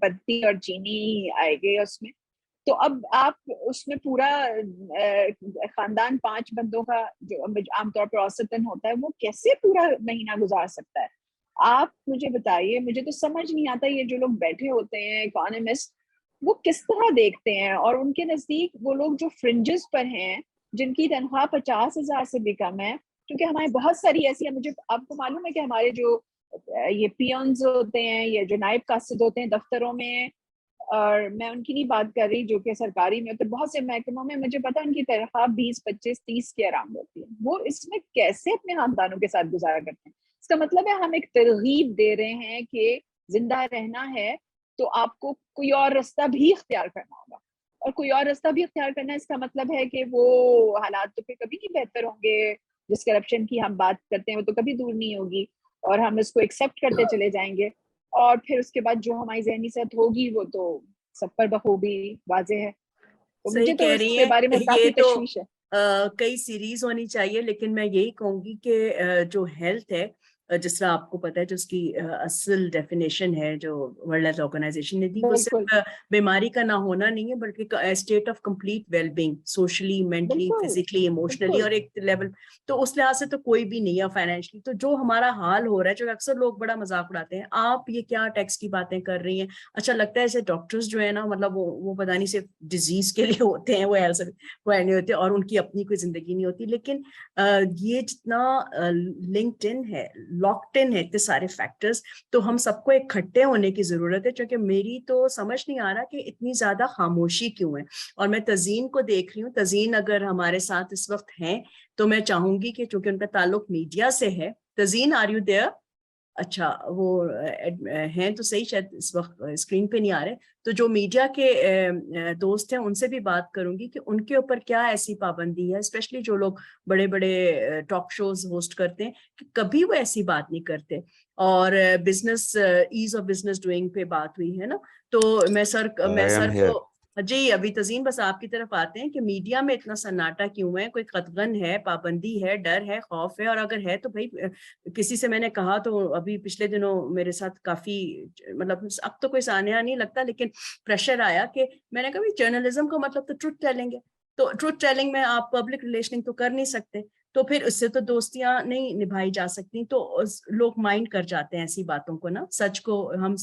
पत्ती और चीनी आएगी उसमें। तो अब आप उसमें पूरा खानदान 5 बंदों का जो आमतौर पर औसतन होता है, वो कैसे पूरा महीना गुजार सकता है? आप मुझे बताइए, मुझे तो समझ नहीं आता ये जो लोग बैठे होते हैं इकोनॉमिस्ट, वो किस तरह देखते हैं, और उनके नजदीक वो लोग जो फ्रिंजेस पर हैं, जिनकी तनख्वाह 50,000 से भी कम है, क्योंकि हमारे बहुत सारी ऐसी है, मुझे आपको मालूम है कि हमारे जो ये पियंस होते हैं, ये जो नायब कासिद होते हैं दफ्तरों में, और मैं उनकी नहीं बात कर रही जो कि सरकारी में होते, बहुत से महकमों में मुझे पता है उनकी तनख्वाह 20, 25, 30 के अराउंड होती है। वो इसमें कैसे अपने खानदानों के साथ गुजारा करते हैं? इसका मतलब है हम एक तरगीब दे रहे हैं कि जिंदा रहना है तो आपको कोई और रास्ता भी इख्तियार करना होगा, और कोई और रास्ता भी इख्तियार करना इसका मतलब है कि वो हालात तो फिर कभी नहीं बेहतर होंगे। जिस करप्शन की हम बात करते हैं वो तो कभी दूर नहीं होगी, और हम इसको एक्सेप्ट करते चले जाएंगे, और फिर उसके बाद जो हमारी ज़हनी सेहत होगी वो तो सब पर बखूबी वाज़ेह है। तो सही मुझे तो कह रही इसके हैं। बारे में ये काफी तो तशवीश है। कई सीरीज होनी चाहिए, लेकिन मैं यही कहूंगी कि जो हेल्थ है जिस तरह आपको पता है जो उसकी असल डेफिनेशन है जो वर्ल्ड हेल्थ ऑर्गेनाइजेशन ने दी, वो सिर्फ बीमारी का ना होना नहीं है बल्कि state of complete wellbeing, socially, mentally, physically, emotionally, और एक लेवल, तो उस लिहाज से तो कोई भी नहीं है फाइनेंशियली। तो जो हमारा हाल हो रहा है, जो अक्सर लोग बड़ा मजाक उड़ाते हैं, आप ये क्या टैक्स की बातें कर रही हैं, अच्छा लगता है ऐसे डॉक्टर्स जो है ना, मतलब वो पता नहीं सिर्फ डिजीज के लिए होते हैं, वो हेल्थ वो नहीं होते और उनकी अपनी कोई जिंदगी नहीं होती। लेकिन ये जितना लिंक्ड इन है, लॉक्ड इन है इतने सारे फैक्टर्स, तो हम सबको इकट्ठे होने की जरूरत है। क्योंकि मेरी तो समझ नहीं आ रहा कि इतनी ज्यादा खामोशी क्यों है। और मैं तजीन को देख रही हूँ, तजीन अगर हमारे साथ इस वक्त हैं तो मैं चाहूंगी कि चूंकि उनका ताल्लुक मीडिया से है, तजीन आर यू देयर? अच्छा, वो हैं तो सही, शायद इस वक्त स्क्रीन पे नहीं आ रहे। तो जो मीडिया के दोस्त हैं उनसे भी बात करूंगी कि उनके ऊपर क्या ऐसी पाबंदी है, स्पेशली जो लोग बड़े बड़े टॉक शोज होस्ट करते हैं, कि कभी वो ऐसी बात नहीं करते। और business, ease of business doing पे बात हुई है ना, तो मैं सर को जी, अभी तजीन बस आपकी तरफ आते हैं कि मीडिया में इतना सन्नाटा क्यों है, कोई कतगन है, पाबंदी है, डर है, खौफ है, और अगर है तो भाई किसी से मैंने कहा, तो अभी पिछले दिनों मेरे साथ काफी, मतलब अब तो कोई सानिया नहीं लगता, लेकिन प्रेशर आया कि मैंने कहा जर्नलिज्म का मतलब तो ट्रुथ टेलिंग है, तो ट्रुथ टेलिंग में आप पब्लिक रिलेशनिंग तो कर नहीं सकते, तो फिर उससे तो दोस्तियां नहीं निभाई जा सकती। तो लोग माइंड कर जाते हैं ऐसी बातों को ना, सच को हम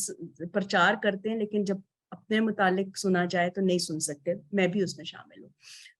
प्रचार करते हैं लेकिन जब अपने मुतालिक सुना जाए तो नहीं सुन सकते, मैं भी उसमें शामिल हूँ।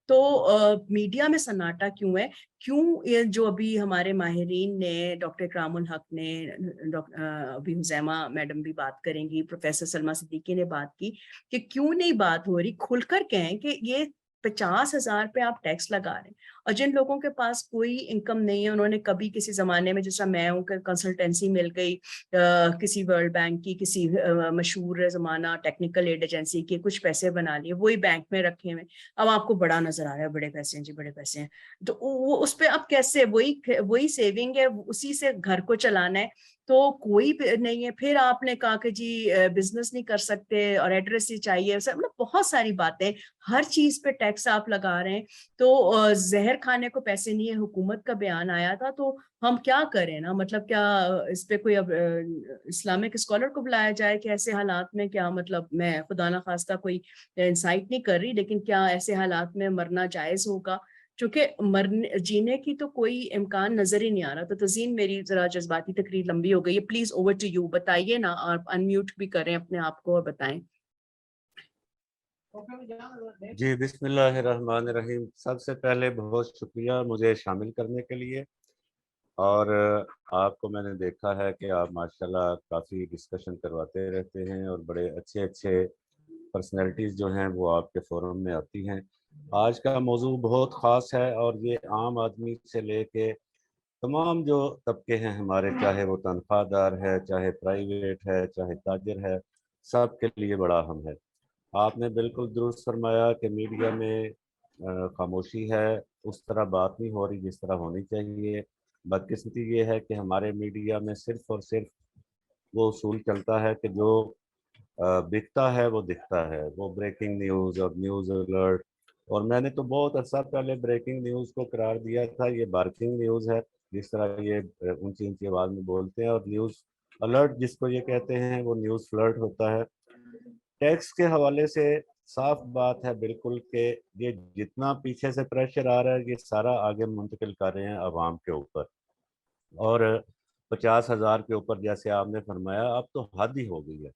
तो मीडिया में सन्नाटा क्यों है, क्यों ये जो अभी हमारे माहिरीन ने, डॉक्टर इकरामुल हक ने, अभी हुजैमा मैडम भी बात करेंगी, प्रोफेसर सलमा सिद्दीकी ने बात की कि क्यों नहीं बात हो रही, खुलकर कहें कि ये 50,000 पे आप टैक्स लगा रहे हैं, और जिन लोगों के पास कोई इनकम नहीं है, उन्होंने कभी किसी जमाने में, जैसा मैं हूँ, कंसल्टेंसी मिल गई किसी वर्ल्ड बैंक की, किसी मशहूर जमाना टेक्निकल एड एजेंसी के, कुछ पैसे बना लिए, वही बैंक में रखे हुए, अब आपको बड़ा नजर आ रहा है, बड़े पैसे हैं जी, बड़े पैसे हैं, तो वो उस पे अब कैसे, वही सेविंग है, उसी से घर को चलाना है, तो कोई नहीं है। फिर आपने कहा कि जी बिजनेस नहीं कर सकते और एड्रेस ही चाहिए, मतलब बहुत सारी बातें, हर चीज पे टैक्स आप लगा रहे हैं। तो जहर खाने को पैसे नहीं है, हुकूमत का बयान आया था, तो हम क्या करें ना, मतलब क्या इस पे कोई अब इस्लामिक स्कॉलर को बुलाया जाए कि ऐसे हालात में क्या, मतलब मैं खुदा ना खास्ता कोई इंसाइट नहीं कर रही, लेकिन क्या ऐसे हालात में मरना जायज होगा? चूंकि मरने जीने की तो कोई इम्कान नजर ही नहीं आ रहा। तो तज़ीन, मेरी जरा जज्बाती तकरीर लंबी हो गई है, प्लीज ओवर टू यू, बताइए ना, आप अनम्यूट भी करें अपने आप को और बताएं। जी, बिस्मिल्लाहिर्रहमानिर्रहीम। सबसे पहले बहुत शुक्रिया मुझे शामिल करने के लिए। और आपको मैंने देखा है कि आप माशाल्लाह काफ़ी डिस्कशन करवाते रहते हैं और बड़े अच्छे अच्छे पर्सनैलिटीज़ जो हैं वो आपके फोरम में आती हैं। आज का मौजू बहुत ख़ास है और ये आम आदमी से लेके तमाम जो तबके हैं हमारे, चाहे वो तनख्वाहदार है, चाहे प्राइवेट है, चाहे ताजिर है, सब के लिए बड़ा अहम है। आपने बिल्कुल दुरुस्त फरमाया कि मीडिया में खामोशी है, उस तरह बात नहीं हो रही जिस तरह होनी चाहिए। बदकिस्मती ये है कि हमारे मीडिया में सिर्फ और सिर्फ वो उसूल चलता है कि जो बिकता है वो दिखता है, वो ब्रेकिंग न्यूज़ और न्यूज़ अलर्ट। और मैंने तो बहुत अर्सा पहले ब्रेकिंग न्यूज़ को करार दिया था ये बार्किंग न्यूज़ है, जिस तरह ये ऊंची ऊंची आवाज़ में बोलते हैं। और न्यूज़ अलर्ट जिसको ये कहते हैं वो न्यूज़ फ्लर्ट होता है। टैक्स के हवाले से साफ बात है बिल्कुल कि ये जितना पीछे से प्रेशर आ रहा है ये सारा आगे मुंतकिल कर रहे हैं अवाम के ऊपर। और 50,000 के ऊपर जैसे आपने फरमाया, अब तो हद ही हो गई है।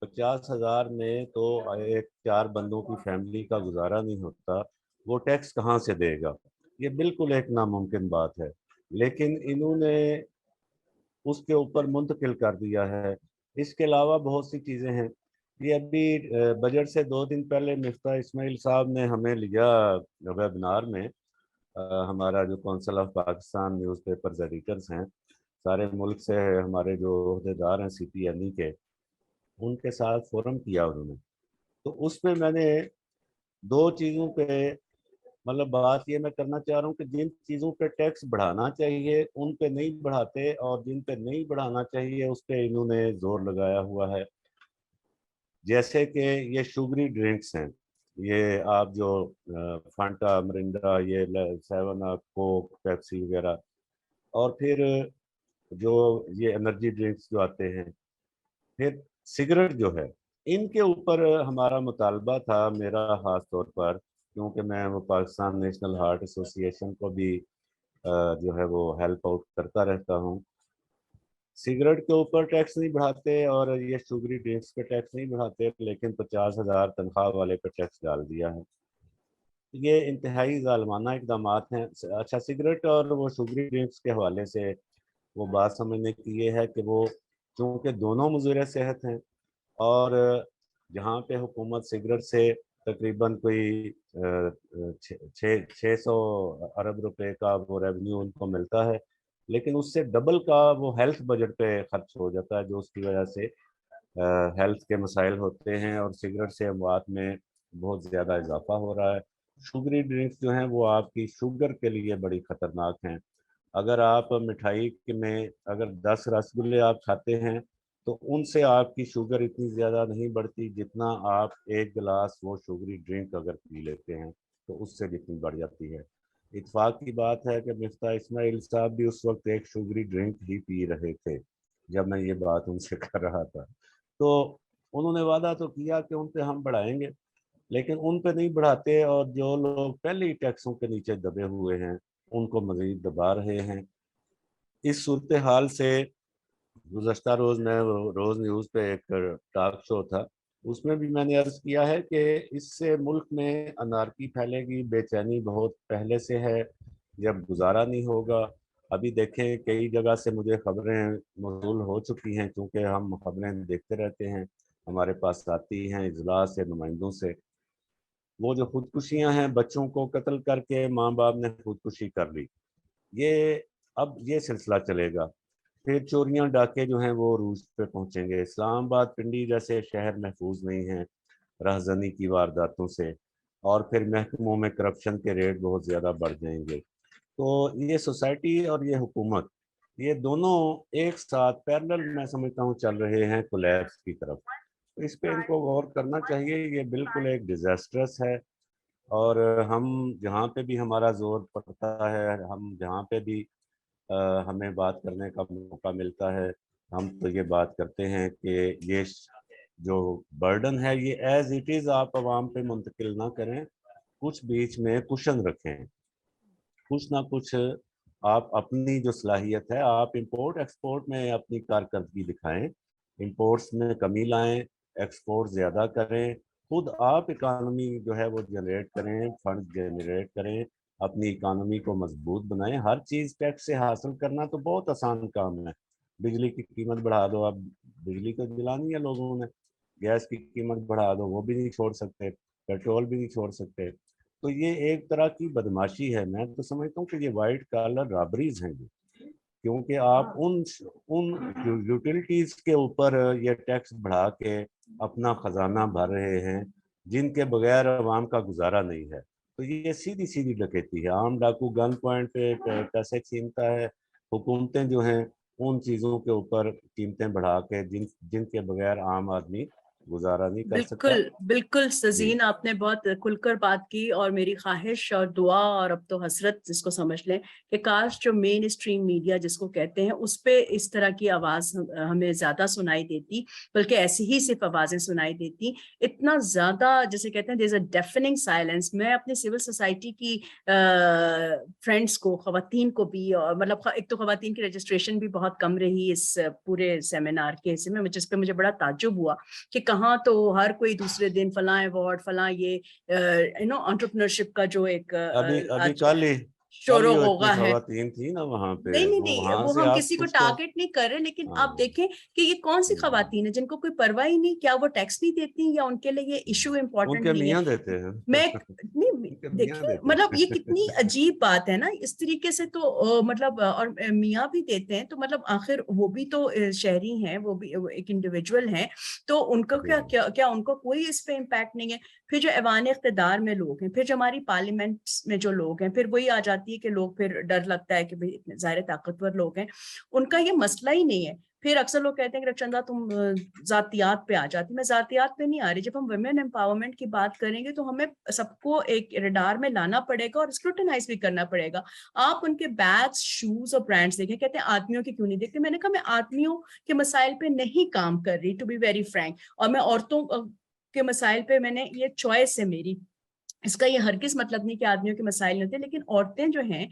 50,000 में तो एक 4 बंदों की फैमिली का गुजारा नहीं होता, वो टैक्स कहाँ से देगा? ये बिल्कुल एक नामुमकिन बात है। लेकिन इन्होंने उसके ऊपर मुंतकिल कर दिया है। इसके अलावा बहुत सी चीज़ें हैं। ये अभी बजट से 2 दिन पहले मिफ्ता इस्माइल साहब ने हमें लिया वेबिनार में। हमारा जो council of Pakistan newspapers editors हैं, सारे मुल्क से हमारे जो अहदेदार हैं CPNE के, उनके साथ फोरम किया उन्होंने। तो उसमें मैंने 2 चीज़ों पे, मतलब बात ये मैं करना चाह रहा हूँ कि जिन चीज़ों पे टैक्स बढ़ाना चाहिए उन पे नहीं बढ़ाते, और जिन पे नहीं बढ़ाना चाहिए उस पे इन्होंने जोर लगाया हुआ है। जैसे कि ये शुगरी ड्रिंक्स हैं, ये आप जो फांटा, मिरिंडा, ये 7 अप, कोक, पेप्सी वगैरह। और फिर جو یہ انرجی ڈرنکس جو آتے ہیں، پھر سگریٹ جو ہے، ان کے اوپر ہمارا مطالبہ تھا، میرا خاص طور پر، کیونکہ میں وہ پاکستان نیشنل ہارٹ ایسوسی ایشن کو بھی جو ہے وہ ہیلپ آؤٹ کرتا رہتا ہوں. سگریٹ کے اوپر ٹیکس نہیں بڑھاتے اور یہ شوگری ڈرنکس پہ ٹیکس نہیں بڑھاتے، لیکن 50,000 تنخواہ والے پہ ٹیکس ڈال دیا ہے. یہ انتہائی ظالمانہ اقدامات ہیں. اچھا، سگریٹ اور وہ شوگری ڈرنکس کے حوالے سے وہ بات سمجھنے کی یہ ہے کہ وہ چونکہ دونوں مضر صحت ہیں، اور جہاں پہ حکومت سگریٹ سے تقریباً کوئی 600 ارب روپے کا وہ ریونیو ان کو ملتا ہے، لیکن اس سے ڈبل کا وہ ہیلتھ بجٹ پہ خرچ ہو جاتا ہے، جو اس کی وجہ سے ہیلتھ کے مسائل ہوتے ہیں اور سگریٹ سے اموات میں بہت زیادہ اضافہ ہو رہا ہے. شوگری ڈرنکس جو ہیں وہ آپ کی شوگر کے لیے بڑی خطرناک ہیں. اگر آپ مٹھائی میں اگر 10 رس گلے آپ کھاتے ہیں تو ان سے آپ کی شوگر اتنی زیادہ نہیں بڑھتی جتنا آپ ایک گلاس وہ شوگری ڈرنک اگر پی لیتے ہیں تو اس سے جتنی بڑھ جاتی ہے. اتفاق کی بات ہے کہ مفتاح اسماعیل صاحب بھی اس وقت ایک شوگری ڈرنک ہی پی رہے تھے جب میں یہ بات ان سے کر رہا تھا. تو انہوں نے وعدہ تو کیا کہ ان پہ ہم بڑھائیں گے، لیکن ان پہ نہیں بڑھاتے، اور جو لوگ پہلے ہی ٹیکسوں کے نیچے دبے ہوئے ہیں ان کو مزید دبا رہے ہیں. اس صورتحال سے گزشتہ روز میں روز نیوز پہ ایک ٹاک شو تھا، اس میں بھی میں نے عرض کیا ہے کہ اس سے ملک میں انارکی پھیلے گی، بے چینی بہت پہلے سے ہے، جب گزارا نہیں ہوگا. ابھی دیکھیں کئی جگہ سے مجھے خبریں موصول ہو چکی ہیں، کیونکہ ہم خبریں دیکھتے رہتے ہیں، ہمارے پاس آتی ہیں اضلاع سے، نمائندوں سے. وہ جو خودکشیاں ہیں، بچوں کو قتل کر کے ماں باپ نے خودکشی کر لی، اب یہ سلسلہ چلے گا. پھر چوریاں ڈاکے جو ہیں وہ عروج پہ پہنچیں گے. اسلام آباد، پنڈی جیسے شہر محفوظ نہیں ہیں رہزنی کی وارداتوں سے، اور پھر محکموں میں کرپشن کے ریٹ بہت زیادہ بڑھ جائیں گے. تو یہ سوسائٹی اور یہ حکومت، یہ دونوں ایک ساتھ پیرلل میں سمجھتا ہوں چل رہے ہیں کولیپس کی طرف. تو اس پہ ان کو غور کرنا چاہیے. یہ بالکل ایک ڈیزاسٹرس ہے، اور ہم جہاں پہ بھی ہمارا زور پڑتا ہے، ہم جہاں پہ بھی ہمیں بات کرنے کا موقع ملتا ہے، ہم تو یہ بات کرتے ہیں کہ یہ جو برڈن ہے یہ ایز اٹ از آپ عوام پہ منتقل نہ کریں، کچھ بیچ میں کشن رکھیں، کچھ نہ کچھ آپ اپنی جو صلاحیت ہے آپ امپورٹ ایکسپورٹ میں اپنی کارکردگی دکھائیں، امپورٹس میں کمی لائیں، ایکسپورٹ زیادہ کریں، خود آپ اکانومی جو ہے وہ جنریٹ کریں، فنڈ جنریٹ کریں، اپنی اکانومی کو مضبوط بنائیں. ہر چیز ٹیکس سے حاصل کرنا تو بہت آسان کام ہے. بجلی کی قیمت بڑھا دو، اب بجلی تو جلانی ہے لوگوں نے، گیس کی قیمت بڑھا دو، وہ بھی نہیں چھوڑ سکتے، پیٹرول بھی نہیں چھوڑ سکتے. تو یہ ایک طرح کی بدماشی ہے. میں تو سمجھتا ہوں کہ یہ وائٹ کالر رابریز ہیں، کیونکہ آپ ان یوٹیلیٹیز کے اوپر یہ ٹیکس بڑھا کے اپنا خزانہ بھر رہے ہیں جن کے بغیر عوام کا گزارا نہیں ہے. تو یہ سیدھی سیدھی ڈکیتی ہے. عام ڈاکو گن پوائنٹ پہ پیسے چھینتا ہے، حکومتیں جو ہیں ان چیزوں کے اوپر قیمتیں بڑھا کے جن کے بغیر عام آدمی گزارا نہیں کر سکتا. بالکل بالکل سزین، آپ نے بہت کھل کر بات کی، اور میری خواہش اور دعا اور اب تو حسرت جس کو سمجھ لیں کہ کاش جو مین اسٹریم میڈیا جس کو کہتے ہیں اس پہ اس طرح کی آواز ہمیں زیادہ سنائی دیتی، بلکہ ایسی ہی صرف آوازیں سنائی دیتی. اتنا زیادہ جسے کہتے ہیں دیر از اے ڈیفننگ سائلنس. میں اپنے سول سوسائٹی کی فرینڈس کو، خواتین کو بھی، اور مطلب ایک تو خواتین کی رجسٹریشن بھی بہت کم رہی اس پورے سیمینار کے حصے میں، جس پہ مجھے بڑا تعجب ہوا کہ کہاں تو ہر کوئی دوسرے دن فلاں ایوارڈ، فلاں یہ انٹرپرنرشپ کا جو ایک ابھی کل ہی شور و اتنی غوغا ہے. خواتین تھی نا وہاں پہ، نہیں وہاں وہ سے ہم آپ کسی کو کچھ تو ٹارگٹ نہیں کر رہے، لیکن آپ دیکھیں کہ یہ کون سی خواتین ہیں جن کو کوئی پرواہ ہی نہیں، کیا وہ ٹیکس نہیں دیتی یا ان کے لیے یہ ایشو ان امپورٹنٹ کے نہیں میاں ہے. دیتے ہیں، میں ان کے میاں دیکھیں دیتے مطلب یہ ہیں. کتنی عجیب بات ہے نا اس طریقے سے. تو مطلب اور میاں بھی دیتے ہیں، تو مطلب آخر وہ بھی تو شہری ہیں، وہ بھی ایک انڈیویجول ہیں، تو ان کو کیا ان کو کوئی اس پہ امپیکٹ نہیں ہے. پھر جو ایوان اقتدار میں لوگ ہیں، پھر جو ہماری پارلیمنٹس میں جو لوگ ہیں، پھر وہی آ جاتی ہے کہ لوگ پھر ڈر لگتا ہے کہ بھئی اتنے ظاہر طاقتور لوگ ہیں، ان کا یہ مسئلہ ہی نہیں ہے. پھر اکثر لوگ کہتے ہیں کہ رخشندہ تم ذاتیات پہ آ جاتی. میں ذاتیات پہ نہیں آ رہی. جب ہم ویمن امپاورمنٹ کی بات کریں گے تو ہمیں سب کو ایک ریڈار میں لانا پڑے گا اور اسکروٹنائز بھی کرنا پڑے گا. آپ ان کے بیگس، شوز اور برانڈس دیکھیں. کہتے ہیں آدمیوں کی کیوں نہیں دیکھتے. میں نے کہا میں آدمیوں کے مسائل پہ نہیں کام کر رہی، ٹو بی ویری فرینک، اور میں عورتوں کے مسائل پہ میں نے یہ چوائس ہے میری. اس کا یہ ہرگز مطلب نہیں کہ آدمیوں کے مسائل نہیں ہوتے، لیکن عورتیں جو ہیں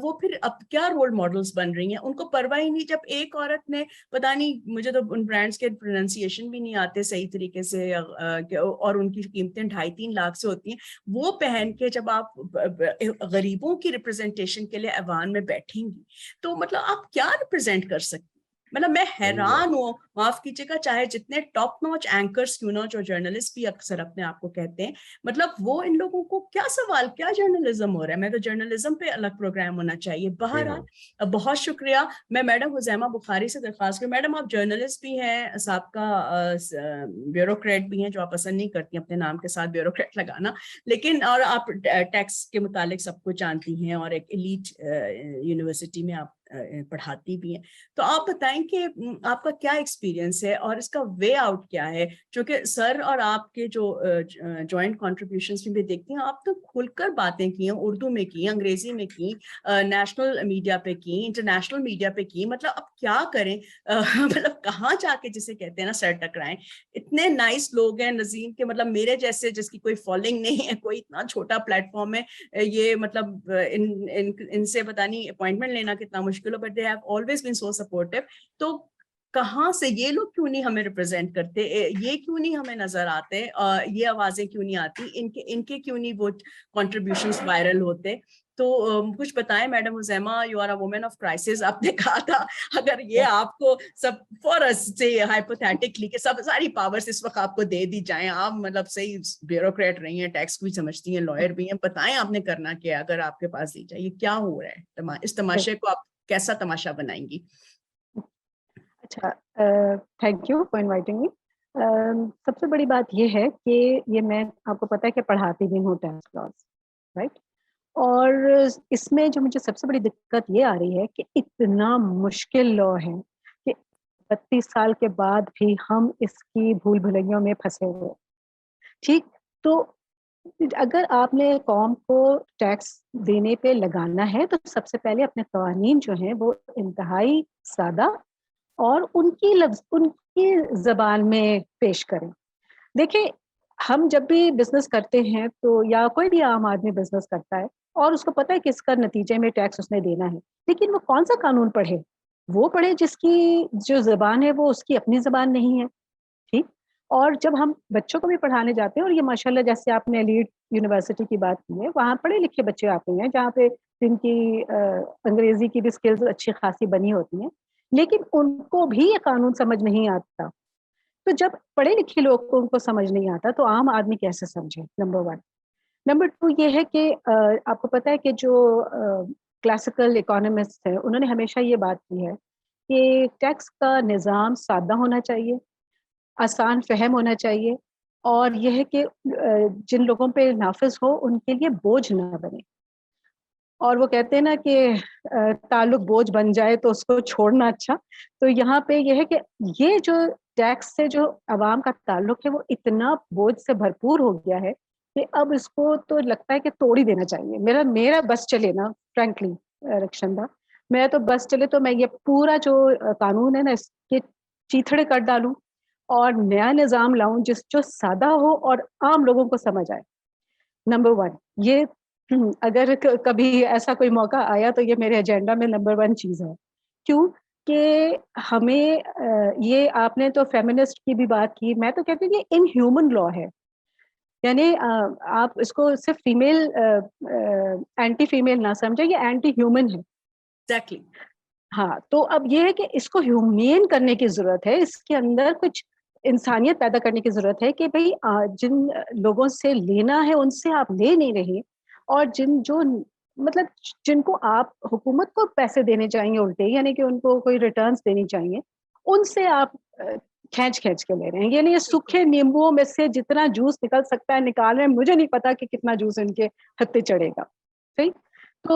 وہ پھر اب کیا رول ماڈلز بن رہی ہیں، ان کو پرواہ ہی نہیں. جب ایک عورت نے پتہ نہیں، مجھے تو ان برانڈز کے پروننسیشن بھی نہیں آتے صحیح طریقے سے، اور ان کی قیمتیں 2.5-3 لاکھ سے ہوتی ہیں، وہ پہن کے جب آپ غریبوں کی ریپرزنٹیشن کے لیے ایوان میں بیٹھیں گی تو مطلب آپ کیا ریپرزینٹ کر سکتے. مطلب میں حیران ہوں، معاف کیجیے گا، چاہے جتنے ٹاپ نوچ اینکرز کیوں نہ، جو جرنلسٹ بھی اکثر اپنے آپ کو کہتے ہیں، مطلب وہ ان لوگوں کو کیا سوال، کیا جرنلزم ہو رہا ہے. میں تو جرنلزم پہ الگ پروگرام ہونا چاہیے. بہرحال بہت شکریہ. میں میڈم حزیمہ بخاری سے درخواست کروں. میڈم آپ جرنلسٹ بھی ہیں، سابقہ بیوروکریٹ بھی ہیں، جو آپ پسند نہیں کرتی اپنے نام کے ساتھ بیوروکریٹ لگانا، لیکن اور آپ ٹیکس کے متعلق سب کچھ جانتی ہیں اور ایک ایلیٹ یونیورسٹی میں آپ پڑھاتی بھی ہیں. تو آپ بتائیں کہ آپ کا کیا ایکسپیرینس ہے اور اس کا وے آؤٹ کیا ہے. چونکہ سر اور آپ کے جو جوائنٹ کنٹریبیوشنس میں بھی دیکھتی ہیں، آپ تو کھل کر باتیں کی ہیں، اردو میں کی، انگریزی میں کی، نیشنل میڈیا پہ کی، انٹرنیشنل میڈیا پہ کی. مطلب اب کیا کریں، مطلب کہاں جا کے جسے کہتے ہیں نا سر ٹکرائیں. اتنے نائس لوگ ہیں نظیم کے، مطلب میرے جیسے جس کی کوئی فالوئنگ نہیں ہے، کوئی اتنا چھوٹا پلیٹ فارم ہے، یہ مطلب ان سے پتہ نہیں اپوائنٹمنٹ لینا کتنا مشکل ہو، but they have always been so supportive. تو کہاں سے یہ لوگ کیوں نہیں ہمیں ریپرزینٹ کرتے، یہ کیوں نہیں ہمیں نظر آتے، یہ آوازیں کیوں نہیں آتی، ان کے کیوں نہیں وہ کنٹریبیوشنز وائرل ہوتے. تو کچھ بتائیں madam Huzaima, you are a woman of crisis. آپ نے کہا تھا اگر یہ آپ کو سب فورس سے ہائپوتھیٹکلی کہ سب ساری پاورز اس وقت آپ کو دے دی جائیں، آپ مطلب صحیح بیوروکریٹ رہی ہیں، ٹیکس بھی سمجھتی ہیں، لائر بھی ہیں، بتائیں آپ نے کرنا کیا اگر آپ کے پاس دی جائے. یہ کیا ہو رہا ہے، اس تماشے کو آپ کیسا تماشا بنائیں گی؟ اچھا، thank you for inviting me. سب سے بڑی بات یہ ہے کہ یہ میں آپ کو پتا ہے کہ پڑھاتی بھی ہوں ٹیکس لاز، رائٹ. اور اس میں جو مجھے سب سے بڑی دقت یہ آ رہی ہے کہ اتنا مشکل لا ہے کہ 32 سال کے بعد بھی ہم اس کی بھول بھلیوں میں پھنسے ہوئے. ٹھیک، تو اگر آپ نے قوم کو ٹیکس دینے پہ لگانا ہے تو سب سے پہلے اپنے قوانین جو ہیں وہ انتہائی سادہ اور ان کی زبان میں پیش کریں. دیکھیں، ہم جب بھی بزنس کرتے ہیں تو یا کوئی بھی عام آدمی بزنس کرتا ہے اور اس کو پتہ ہے کہ اس کا نتیجے میں ٹیکس اس نے دینا ہے، لیکن وہ کون سا قانون پڑھے؟ وہ پڑھے جس کی جو زبان ہے وہ اس کی اپنی زبان نہیں ہے. ٹھیک. اور جب ہم بچوں کو بھی پڑھانے جاتے ہیں، اور یہ ماشاءاللہ جیسے آپ نے ایلیٹ یونیورسٹی کی بات کی ہے، وہاں پڑھے لکھے بچے آتے ہیں جہاں پہ جن کی انگریزی کی بھی اسکلز اچھی خاصی بنی ہوتی ہیں، لیکن ان کو بھی یہ قانون سمجھ نہیں آتا. تو جب پڑھے لکھے لوگ کو ان کو سمجھ نہیں آتا تو عام آدمی کیسے سمجھے؟ نمبر 1. نمبر 2 یہ ہے کہ آپ کو پتہ ہے کہ جو کلاسیکل اکانومسٹ ہیں انہوں نے ہمیشہ یہ بات کی ہے کہ ٹیکس کا نظام سادہ ہونا چاہیے، آسان فہم ہونا چاہیے، اور یہ ہے کہ جن لوگوں پہ نافذ ہو ان کے لیے بوجھ نہ بنے. اور وہ کہتے ہیں نا کہ تعلق بوجھ بن جائے تو اس کو چھوڑنا اچھا. تو یہاں پہ یہ ہے کہ یہ جو ٹیکس سے جو عوام کا تعلق ہے وہ اتنا بوجھ سے بھرپور ہو گیا ہے کہ اب اس کو تو لگتا ہے کہ توڑ ہی دینا چاہیے. میرا بس چلے نا فرینکلی رخشندہ، میں تو بس چلے تو میں یہ پورا جو قانون ہے نا اس کے چیتھڑے کر ڈالوں اور نیا نظام لاؤں جو سادہ ہو اور عام لوگوں کو سمجھ آئے. نمبر 1 یہ اگر کبھی ایسا کوئی موقع آیا تو یہ میرے ایجنڈا میں نمبر 1 چیز ہے. کیوں کہ ہمیں یہ آپ نے تو فیمنسٹ کی بھی بات کی، میں تو کہتی ہوں یہ ان ہیومن لا ہے. یعنی آپ اس کو صرف فیمیل اینٹی فیمیل نہ سمجھیں، یہ اینٹی ہیومن ہے. ایگزیکٹلی. ہاں، تو اب یہ ہے کہ اس کو ہیومین کرنے کی ضرورت ہے، اس کے اندر کچھ انسانیت پیدا کرنے کی ضرورت ہے کہ بھئی جن لوگوں سے لینا ہے ان سے آپ لے نہیں رہے، اور جن کو آپ حکومت کو پیسے دینے چاہیے الٹے، یعنی کہ ان کو کوئی ریٹرنز دینی چاہیے، ان سے آپ खींच के ले रहे हैं, यानी ये सूखे नींबुओं में से जितना जूस निकल सकता है निकाल रहे हैं, मुझे नहीं पता कि कितना जूस इनके हद पे चढ़ेगा। सही। तो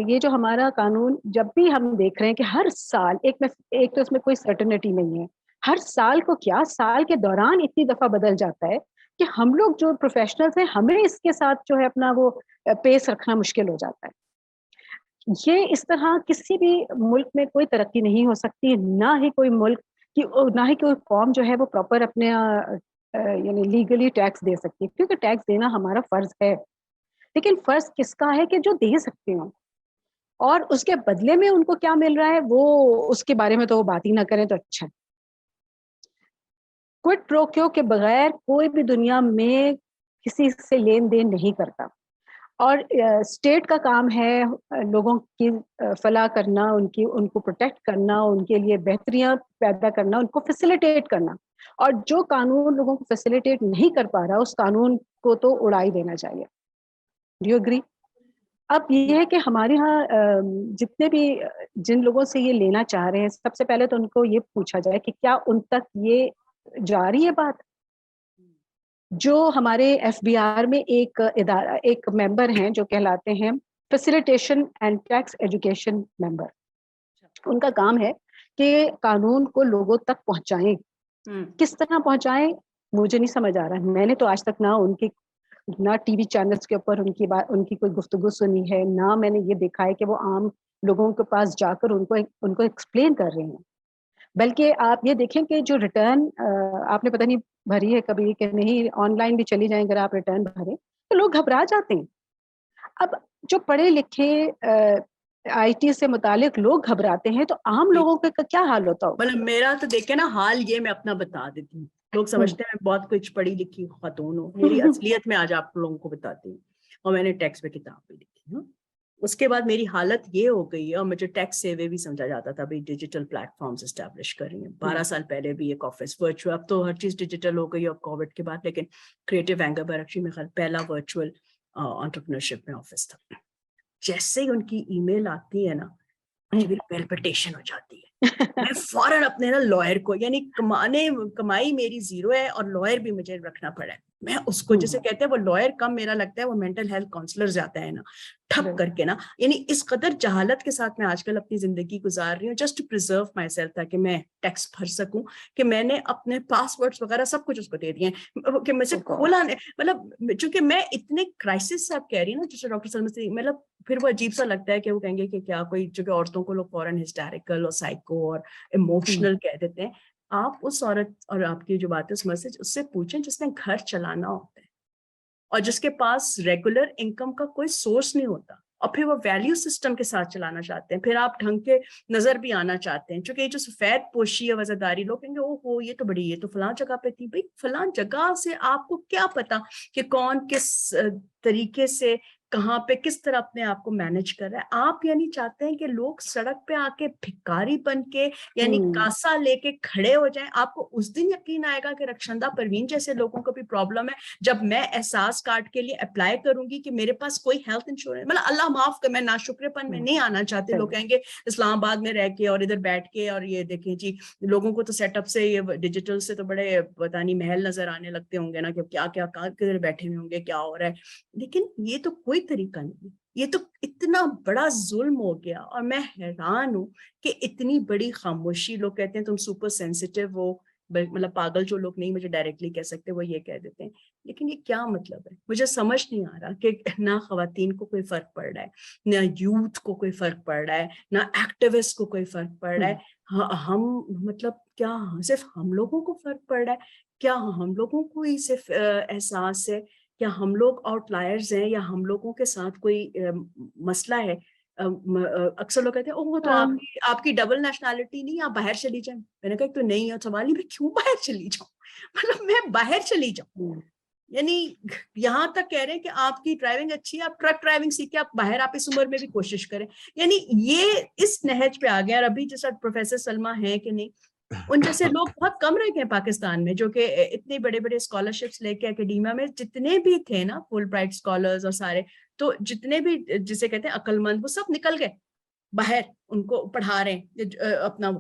ये जो हमारा कानून जब भी हम देख रहे हैं कि हर साल एक तो इसमें कोई सर्टेनिटी नहीं है, हर साल को क्या साल के दौरान इतनी दफा बदल जाता है कि हम लोग जो प्रोफेशनल्स हैं हमें इसके साथ जो है अपना वो पेस रखना मुश्किल हो जाता है। ये इस तरह किसी भी मुल्क में कोई तरक्की नहीं हो सकती, ना ही कोई मुल्क कि ना ही कोई कौम जो है वो प्रॉपर अपने यानी लीगली टैक्स दे सकती है, क्योंकि टैक्स देना हमारा फर्ज है। लेकिन फर्ज किसका है कि जो दे सकते हो, और उसके बदले में उनको क्या मिल रहा है वो उसके बारे में तो वो बात ही ना करें तो अच्छा है। क्विड प्रो क्यो के बगैर कोई भी दुनिया में किसी से लेन देन नहीं करता, और स्टेट का काम है लोगों की फलाह करना, उनको प्रोटेक्ट करना, उनके लिए बेहतरियां पैदा करना, उनको फैसिलिटेट करना। और जो कानून लोगों को फैसिलिटेट नहीं कर पा रहा उस कानून को तो उड़ा ही देना चाहिए। Do you agree? अब ये है कि हमारे यहाँ जितने भी जिन लोगों से ये लेना चाह रहे हैं, सबसे पहले तो उनको ये पूछा जाए कि क्या उन तक ये जा रही है बात। जो हमारे एफबीआर में एक मेंबर हैं जो कहलाते हैं facilitation and tax education member, उनका काम है कि कानून को लोगों तक पहुंचाएं। किस तरह पहुंचाएं मुझे नहीं समझ आ रहा। मैंने तो आज तक ना टीवी चैनल्स के ऊपर उनकी कोई गुफ्तगू सुनी है, ना मैंने ये देखा है कि वो आम लोगों के पास जाकर उनको एक्सप्लेन कर रहे हैं। बल्कि आप ये देखें कि जो रिटर्न आपने पता नहीं भरी है कभी कि नहीं, ऑनलाइन भी चली जाएं अगर आप रिटर्न भरें तो लोग घबरा जाते हैं। अब जो पढ़े लिखे आईटी से मुतालिक लोग घबराते हैं तो आम लोगों का क्या हाल होता हो? मतलब मेरा तो देखे ना हाल ये, मैं अपना बता देती हूँ। लोग समझते हैं मैं बहुत कुछ पढ़ी लिखी खातून हूँ, मेरी असलियत में आज आप लोगों को बताती हूँ। और मैंने टैक्स पे किताब भी लिखी है। उसके बाद मेरी हालत ये हो गई है, और मुझे टैक्स सेवे भी समझा जाता था भाई डिजिटल प्लेटफॉर्म्स एस्टैब्लिश कर रही हैं। 12 साल पहले भी एक ऑफिस वर्चुअल, अब तो हर चीज डिजिटल हो गई अब कोविड के बाद, लेकिन क्रिएटिव एंगर पर एक्चुअली मेरा पहला वर्चुअल एंटरप्रेन्योरशिप में ऑफिस था। जैसे ही उनकी ईमेल आती है ना, मुझे पेल्पिटेशन हो जाती है। मैं फौरन अपने ना लॉयर को, यानी कमाई मेरी जीरो है और लॉयर भी मुझे रखना पड़ा है, मैं उसको जैसे कहते हैं वो लॉयर कम मेरा लगता है वो मेंटल हेल्थ काउंसलर जाता है ना, ठप करके ना। यानी इस कदर जहालत के साथ मैं आजकल अपनी जिंदगी गुजार रही हूँ just to preserve myself, ताकि मैं टैक्स भर सकूं, कि मैंने अपने पासवर्ड्स वगैरह सब कुछ उसको दे दिए कि मुझे खोला नहीं। मतलब चूंकि मैं इतने क्राइसिस से आप कह रही है ना जैसे डॉक्टर सलमा से, मतलब फिर वो अजीब सा लगता है कि वो कहेंगे कि क्या कोई, चूंकि औरतों को लोग फौरन हिस्टेरिकल और साइको और इमोशनल कह देते हैं। आप उस औरत और आपकी जो बात है उस मैसेज उससे पूछें जिसने घर चलाना होता है और जिसके पास रेगुलर इनकम का कोई सोर्स नहीं होता, और फिर वो वैल्यू सिस्टम के साथ चलाना चाहते हैं, फिर आप ढंग के नजर भी आना चाहते हैं। क्योंकि जो सफेद पोशी है वजहदारी, लोग कहेंगे ओहो ये तो बड़ी, ये तो फलां जगह पे थी। भाई फलां जगह से आपको क्या पता कि कौन किस तरीके से कहाँ पे किस तरह अपने आप को मैनेज कर रहा है। आप यानी चाहते हैं कि लोग सड़क पे आके भिखारी बन के यानी कासा लेके खड़े हो जाएं। आपको उस दिन यकीन आएगा कि रक्षंदा परवीन जैसे लोगों को भी प्रॉब्लम है, जब मैं एहसास कार्ड के लिए अप्लाई करूंगी कि मेरे पास कोई हेल्थ इंश्योरेंस, मतलब अल्लाह माफ कर, मैं नाशुक्रेपन में नहीं आना चाहती। लोग कहेंगे इस्लामाबाद में रह के और इधर बैठ के, और ये देखें जी लोगों को तो सेटअप से ये डिजिटल से तो बड़े पता नहीं महल नजर आने लगते होंगे ना, कि क्या क्या कहाँ किधर बैठे हुए होंगे, क्या हो रहा है। लेकिन ये तो कोई तरीका नहीं, ये तो इतना बड़ा जुल्म हो गया। और मैं हैरान हूं कि इतनी बड़ी खामोशी। लोग कहते हैं तुम सुपर सेंसिटिव हो, मतलब पागल जो लोग नहीं मुझे डायरेक्टली कह सकते वो ये कह देते हैं। लेकिन ये क्या मतलब है, मुझे समझ नहीं आ रहा कि ना खवातीन को कोई फर्क पड़ रहा है, ना यूथ को कोई फर्क पड़ रहा है, ना एक्टिविस्ट को कोई फर्क पड़ रहा है। हम मतलब क्या सिर्फ हम लोगों को फर्क पड़ रहा है? क्या हम लोगों को ही सिर्फ एहसास है? क्या हम लोग आउटलायर्स हैं, या हम लोगों के साथ कोई मसला है? अक्सर लोग कहते हैं ओह तो आपकी डबल नेशनैलिटी नहीं, आप बाहर चली जाएं। मैंने कहा तो नहीं है सवाल ही, मैं क्यों बाहर चली जाऊं? मतलब मैं बाहर चली जाऊं, यानी यहाँ तक कह रहे हैं कि आपकी ड्राइविंग अच्छी है, आप ट्रक ड्राइविंग सीखे, आप बाहर आप इस उम्र में भी कोशिश करें। यानी ये इस नहज पे आ गया। और अभी जैसा प्रोफेसर सलमा है कि नहीं, उन जैसे लोग बहुत कम रह गए पाकिस्तान में, जो कि इतने बड़े बड़े स्कॉलरशिप्स लेके एकेडमिया में जितने भी थे ना, फुल ब्राइट स्कॉलर्स और सारे, तो जितने भी जिसे कहते हैं अक्लमंद, वो सब निकल गए बाहर, उनको पढ़ा रहे हैं अपना।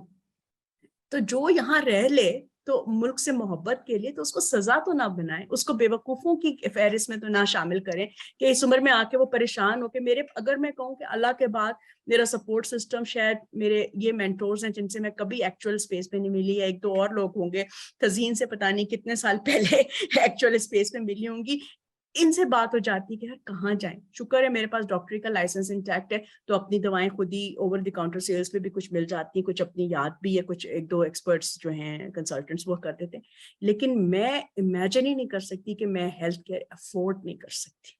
तो जो यहाँ रह ले तो मुल्क से मोहब्बत के लिए तो उसको सजा तो ना बनाएं, उसको बेवकूफ़ों की फहरिस्त में तो ना शामिल करें कि इस उम्र में आके वो परेशान हो के मेरे, अगर मैं कहूँ कि अल्लाह के बाद मेरा सपोर्ट सिस्टम शायद मेरे ये मेंटोर्स हैं जिनसे मैं कभी एक्चुअल स्पेस में नहीं मिली, या एक दो और लोग होंगे तजीन से पता नहीं कितने साल पहले एक्चुअल स्पेस में मिली होंगी, इनसे बात हो जाती है कि यार कहाँ जाएं। शुक्र है मेरे पास डॉक्टरी का लाइसेंस इंटैक्ट है, तो अपनी दवाएं खुद ही ओवर द काउंटर सेल्स पे भी कुछ मिल जाती हैं, कुछ अपनी याद भी है, कुछ एक दो एक्सपर्ट्स जो हैं कंसल्टेंट्स वो कर देते हैं। लेकिन मैं इमेजिन ही नहीं कर सकती कि मैं हेल्थ केयर अफोर्ड नहीं कर सकती,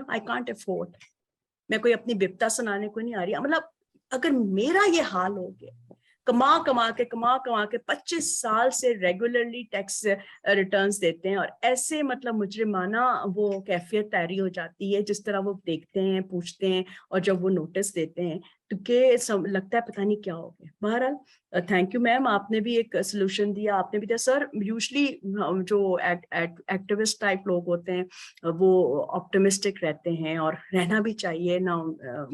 आई कांट अफोर्ड। मैं कोई अपनी बिपता सुनाने को नहीं आ रही, मतलब अगर मेरा ये हाल हो गया, कमा कमा के 25 साल से रेगुलरली टैक्स रिटर्न्स देते हैं, और ऐसे मतलब मुजरिमाना वो कैफियत तैयारी हो जाती है जिस तरह वो देखते हैं, पूछते हैं, और जब वो नोटिस देते हैं तो लगता है पता नहीं क्या हो गया। बहरहाल थैंक यू मैम, आपने भी एक सोल्यूशन दिया, आपने भी दिया। सर यूजली जो एक्टिविस्ट टाइप लोग होते हैं वो ऑप्टिमिस्टिक रहते हैं, और रहना भी चाहिए ना,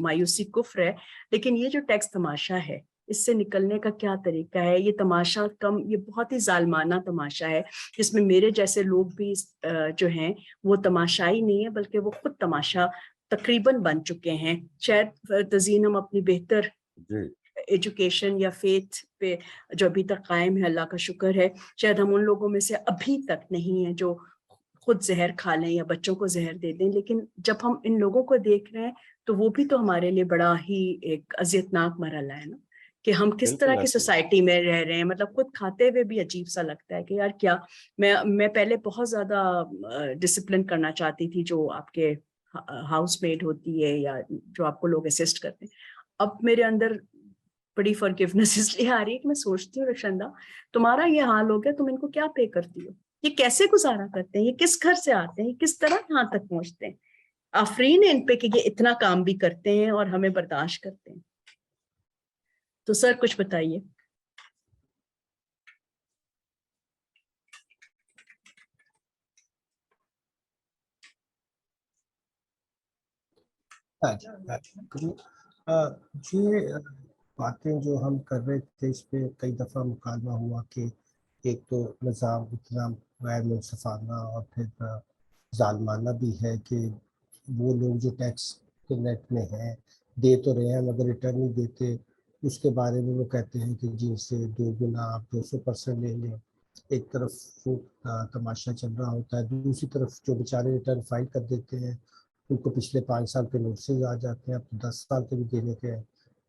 मायूसी कुफ्र है, लेकिन ये जो टैक्स तमाशा है इससे निकलने का क्या तरीका है? ये तमाशा ये बहुत ही जालमाना तमाशा है जिसमें मेरे जैसे लोग भी जो हैं वो तमाशाई नहीं है बल्कि वो खुद तमाशा तकरीबन बन चुके हैं। शायद तज़ीन हम अपनी बेहतर एजुकेशन या फेथ पे जो अभी तक कायम है, अल्लाह का शुक्र है, शायद हम उन लोगों में से अभी तक नहीं है जो खुद जहर खा लें या बच्चों को जहर दे दें। लेकिन जब हम इन लोगों को देख रहे हैं तो वो भी तो हमारे लिए बड़ा ही एक अजियतनाक मरहला है ना, कि हम किस तरह की सोसाइटी में रह रहे हैं। मतलब खुद खाते हुए भी अजीब सा लगता है कि यार क्या, मैं पहले बहुत ज्यादा डिसिप्लिन करना चाहती थी, जो आपके हाउसमेट होती है या जो आपको लोग असिस्ट करते हैं। अब मेरे अंदर बड़ी फॉरगिवनेस इसलिए आ रही है कि मैं सोचती हूँ रक्षंदा, तुम्हारा ये हाल हो गया, तुम इनको क्या पे करती हो? ये कैसे गुजारा करते हैं? ये किस घर से आते हैं? ये किस तरह यहाँ तक पहुंचते हैं? आफरीन है इन पे कि ये इतना काम भी करते हैं और हमें बर्दाश्त करते हैं। तो सर कुछ बताइए। ये बातें जो हम कर रहे थे इस पे कई दफ़ा मुकालमा हुआ कि एक तो निज़ाम इतना गैर मुनसफाना और फिर जालमाना भी है कि वो लोग जो टैक्स के नेट में हैं दे तो रहे हैं मगर रिटर्न नहीं देते, उसके बारे में वो कहते हैं कि जिनसे 2 गुना आप 200% ले लें। एक तरफ वो तमाशा चल रहा होता है, दूसरी तरफ जो बेचारे रिटर्न फाइल कर देते हैं उनको पिछले 5 साल के नोटिस आ जाते हैं, अब तो 10 साल के भी देने के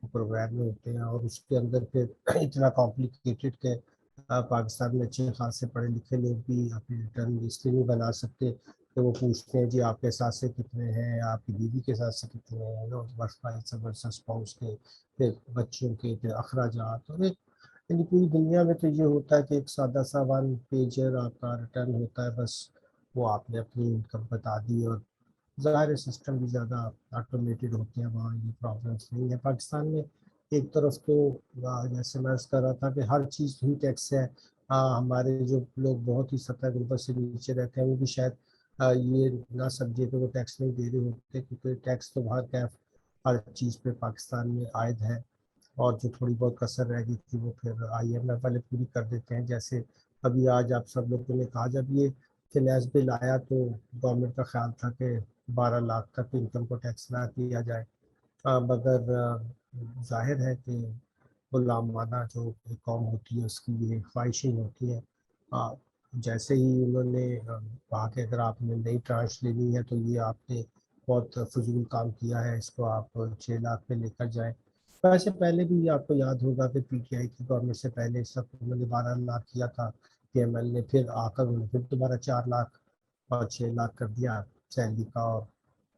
प्रोग्राम में होते हैं। और उसके अंदर फिर इतना कॉम्प्लिकेटेड के पाकिस्तान में अच्छे खासे पढ़े लिखे लोग भी अपने रिटर्न इसलिए नहीं बना सकते कि वो पूछते हैं जी आपके साथ से कितने हैं, आपकी बीवी के साथ से कितने हैं, स्पाउस के, फिर बच्चों के, फिर अखराजात। और यानी पूरी दुनिया में तो ये होता है कि एक सादा सा 1 पेजर आपका रिटर्न होता है, बस वो आपने अपनी इनकम बता दी और ज़ाहिर सिस्टम भी ज़्यादा ऑटोमेटेड होते हैं, वहाँ ये प्रॉब्लम्स नहीं है। पाकिस्तान में एक तरफ तो जैसे मैं कर रहा था कि हर चीज़ ही टैक्स है। हमारे जो लोग बहुत ही सतह गुरबत से नीचे रहते हैं वो भी शायद ये ना समझे कि वो टैक्स नहीं दे रहे होते, क्योंकि टैक्स तो बाहर कैफ हर चीज़ पे पाकिस्तान में आयद है, और जो थोड़ी बहुत कसर रह गई थी वो फिर IMF वाले पूरी कर देते हैं। जैसे अभी आज आप सब लोगों ने कहा जब ये फिनांस बिल आया तो गवर्नमेंट का ख्याल था कि 12 लाख तक इनकम को टैक्स ना किया जाए, मगर जाहिर है कि गुलामाना जो एक कौम होती है उसकी ये ख्वाहिशें होती हैं। जैसे ही उन्होंने कहा कि अगर आपने नई ट्रांच लेनी है तो ये आपने बहुत फजूल काम किया है, इसको आप 6 लाख पे लेकर जाएं। वैसे पहले भी आपको याद होगा कि PTI की गवर्नमेंट से पहले सब उन्होंने 12 लाख किया था PML ने, फिर आकर उन्होंने फिर दोबारा 4 लाख और 6 लाख कर दिया सैलरी का, और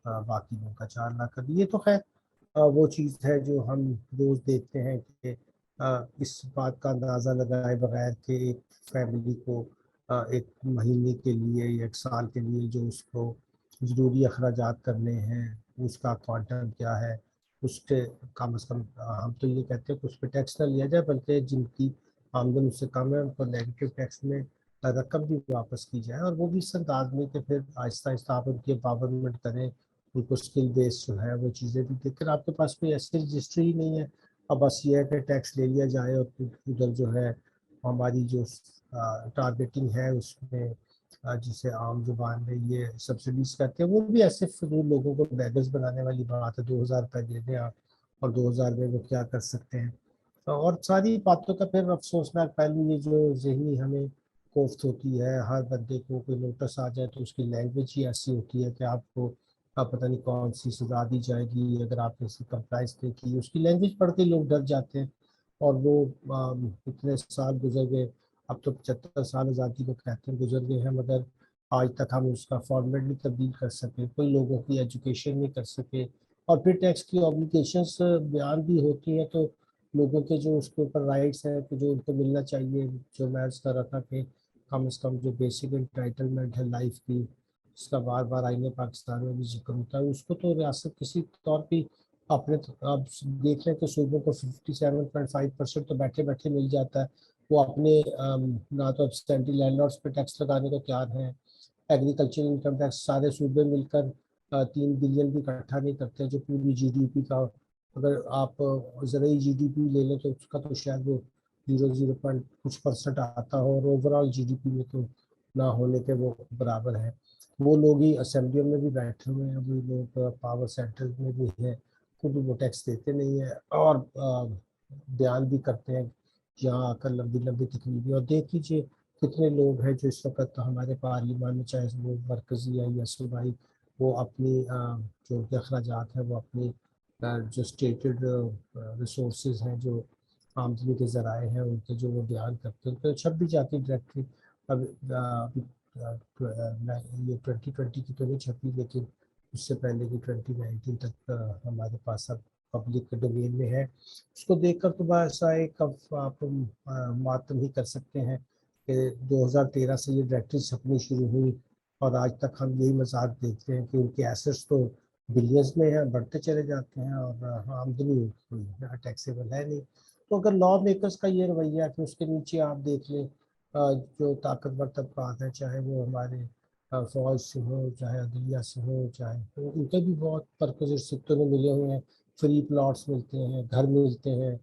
बाकी लोगों का 4 लाख कर दिया। ये तो खैर वो चीज़ है जो हम रोज़ देखते हैं कि इस बात का अंदाज़ा लगाए बगैर कि एक फैमिली को एक महीने के लिए या 1 साल के लिए जो उसको ज़रूरी अखराजात करने हैं उसका क्वांटम क्या है, उसके कम से कम हम तो ये कहते हैं कि उस पर टैक्स ना लिया जाए, बल्कि जिनकी आमदन उससे कम है उनको नेगेटिव टैक्स में रकम भी वापस की जाए, और वो भी इस अंदाज में कि फिर आहिस्ता आहिस्ता आप उनकी एम्पावरमेंट करें, उनको स्किल बेस जो है वो चीज़ें भी देखकर। आपके पास कोई ऐसी रजिस्ट्री ही नहीं है, अब बस ये है कि टैक्स ले लिया जाए और उधर जो है हमारी जो ٹارگیٹنگ ہے اس میں جسے عام زبان میں یہ سبسڈیز کہتے ہیں، وہ بھی ایسے فضول لوگوں کو بیگرز بنانے والی بات ہے. 2,000 روپے دے دیں آپ اور 2,000 میں وہ کیا کر سکتے ہیں. اور ساری باتوں کا پھر افسوسناک پہلو یہ جو ذہنی ہمیں کوفت ہوتی ہے، ہر بندے کو کوئی نوٹس آ جائے تو اس کی لینگویج ہی ایسی ہوتی ہے کہ آپ کو پتہ نہیں کون سی سزا دی جائے گی اگر آپ نے اس کی کمپلائنس نہیں کی. اس کی لینگویج پڑھ کے لوگ ڈر جاتے ہیں. اور وہ اتنے سال گزر گئے، اب تو 75 سال آزادی کو کہتے ہیں گزر گئے ہیں، مگر آج تک ہم اس کا فارمیٹ نہیں تبدیل کر سکے، کوئی لوگوں کی ایجوکیشن نہیں کر سکے. اور پھر ٹیکس کی اوبلیگیشنس بیان بھی ہوتی ہیں تو لوگوں کے جو اس کے اوپر رائٹس ہیں کہ جو ان کو ملنا چاہیے، جو میں اس طرح تھا کہ کم از کم جو بیسک انٹائٹلمنٹ ہے لائف کی، اس کا بار بار آئین پاکستان میں بھی ذکر ہوتا ہے، اس کو تو ریاست کسی طور پہ اپنے آپ دیکھ لیں کہ صوبوں کو 57.5% تو بیٹھے بیٹھے مل جاتا ہے. وہ اپنے نہ تو ابسٹینٹی لینڈ لارڈس پہ ٹیکس لگانے کو تیار ہیں. ایگریکلچر انکم ٹیکس سارے صوبے مل کر 3 بلین بھی اکٹھا نہیں کرتے جو پوری جی ڈی پی کا، اگر آپ زرعی جی ڈی پی لے لیں تو اس کا تو شاید وہ 0.کچھ% آتا ہو، اور over all G D P میں تو نہ ہونے کے وہ برابر ہے. وہ لوگ ہی اسمبلیوں میں بھی بیٹھے ہوئے ہیں، وہ لوگ پاور سینٹر میں بھی ہیں، خود وہ ٹیکس دیتے نہیں ہیں اور بیان بھی کرتے ہیں جہاں آ کر لمبی لمبی تقریبیں. اور دیکھ لیجیے کتنے لوگ ہیں جو اس وقت ہمارے پارلیمان میں، چاہے وہ مرکزی ہے یا صوبائی، وہ اپنی جو اخراجات ہیں وہ اپنی جو اسٹیٹڈ ریسورسز ہیں، جو آمدنی کے ذرائع ہیں، ان کے جو وہ بیان کرتے ہیں تو چھپ بھی جاتی ڈائریکٹری. اب یہ 2020 کی تو نہیں چھپی، لیکن اس سے پہلے کی 2019 تک ہمارے پاس اب پبلک ڈومین میں ہے. اس کو دیکھ کر تو بس ایک آپ ماتم ہی کر سکتے ہیں کہ 2013 سے یہ ڈائریکٹری چھپنی شروع ہوئی اور آج تک ہم یہی مذاق دیکھتے ہیں کہ ان کے ایسٹس تو بلینز میں ہیں، بڑھتے چلے جاتے ہیں اور آمدنی ٹیکسیبل ہے نہیں. تو اگر لا میکرز کا یہ رویہ کہ اس کے نیچے آپ دیکھ لیں جو طاقتور طبقات ہیں، چاہے وہ ہمارے فوج سے ہو، چاہے عدلیہ سے ہو، چاہے تو ان کے بھی بہت پرکزر سکتوں میں ملے ہوئے ہیں. فری پلاٹس ملتے ہیں، گھر ملتے ہیں،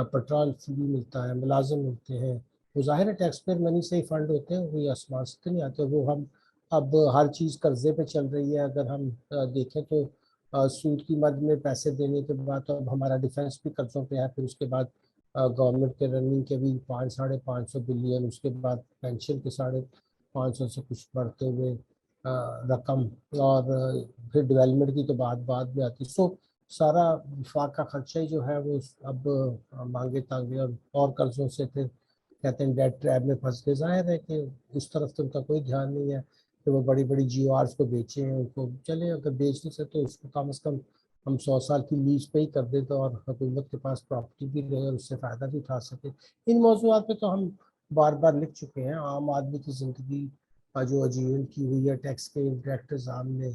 پیٹرول فری ملتا ہے، ملازم ملتے ہیں. وہ ظاہر ہے ٹیکس پیئر منی سے ہی فنڈ ہوتے ہیں، کوئی آسمان سے تو نہیں آتے. وہ ہم اب ہر چیز قرضے پہ چل رہی ہے. اگر ہم دیکھیں تو سود کی مد میں پیسے دینے کے بعد تو اب ہمارا ڈیفینس بھی قرضوں پہ ہے. پھر اس کے بعد گورنمنٹ کے رننگ کے بھی 500-550 بلین، اس کے بعد پینشن کے 550 سے کچھ بڑھتے ہوئے رقم، اور پھر ڈیولپمنٹ کی تو بعد میں آتی. سو سارا وفاق کا خرچہ ہی جو ہے وہ اب مانگے تانگے اور قرضوں سے پھر کہتے ہیں ڈیٹ ٹریپ میں پھنس کے. ظاہر ہے کہ اس طرف تو ان کا کوئی دھیان نہیں ہے کہ وہ بڑی بڑی جی او آرس کو بیچیں ہیں. ان کو چلیں اگر بیچ نہیں سکتے تو اس کو کم از کم ہم 100 سال کی لیز پہ ہی کر دیتے اور حکومت کے پاس پراپرٹی بھی رہے اور اس سے فائدہ بھی اٹھا سکے. ان موضوعات پہ تو ہم بار بار لکھ چکے ہیں. عام آدمی کی زندگی جو اجیومنٹ کی ہوئی ہے ٹیکس کے انڈائریکٹ نظام میں،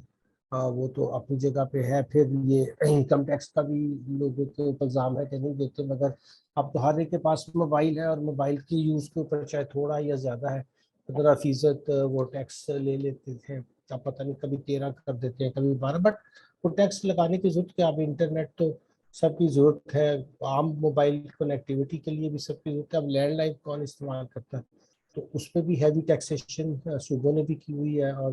وہ تو اپنی جگہ پہ ہے. پھر یہ انکم ٹیکس کا بھی لوگوں کے الزام ہے کہ نہیں دیتے، مگر اب تو ہر ایک کے پاس موبائل ہے اور موبائل کی یوز کے اوپر چاہے تھوڑا یا زیادہ ہے 15% وہ ٹیکس لے لیتے تھے. اب پتہ نہیں کبھی 13 کر دیتے ہیں، کبھی 12، بٹ وہ ٹیکس لگانے کی ضرورت کیا؟ اب انٹرنیٹ تو سب کی ضرورت ہے، عام موبائل کنیکٹیویٹی کے لیے بھی سب کی ضرورت ہے. اب لینڈ لائن کون استعمال کرتا ہے؟ تو اس پہ بھی ہیوی ٹیکسیشن صوبوں نے بھی کی ہوئی ہے. اور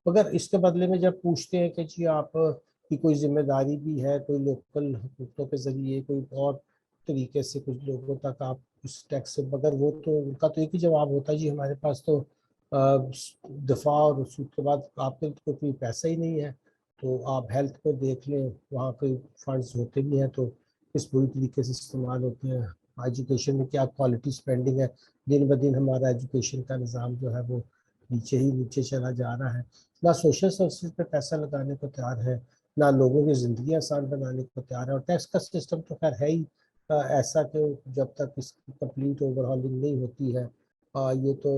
مگر اس کے بدلے میں جب پوچھتے ہیں کہ جی آپ کی کوئی ذمہ داری بھی ہے، کوئی لوکل حکومتوں کے ذریعے کوئی اور طریقے سے کچھ لوگوں تک آپ اس ٹیکس سے، مگر وہ تو ان کا تو ایک ہی جواب ہوتا ہے جی ہمارے پاس تو دفاع اور رسوخ کے بعد آپ کے کو کوئی پیسہ ہی نہیں ہے. تو آپ ہیلتھ کو دیکھ لیں، وہاں کوئی فنڈز ہوتے بھی ہیں تو اس بری طریقے سے استعمال ہوتے ہیں. ایجوکیشن میں کیا کوالٹی اسپینڈنگ ہے، دن بدن ہمارا ایجوکیشن کا نظام جو ہے وہ نیچے ہی نیچے چلا جا رہا ہے. نہ سوشل سروسز پہ پیسہ لگانے کو تیار ہے، نہ لوگوں کی زندگی آسان بنانے کو تیار ہے. اور ٹیکس کا سسٹم تو خیر ہے ہی ایسا کہ جب تک اس کی کمپلیٹ اوور ہالنگ نہیں ہوتی ہے یہ تو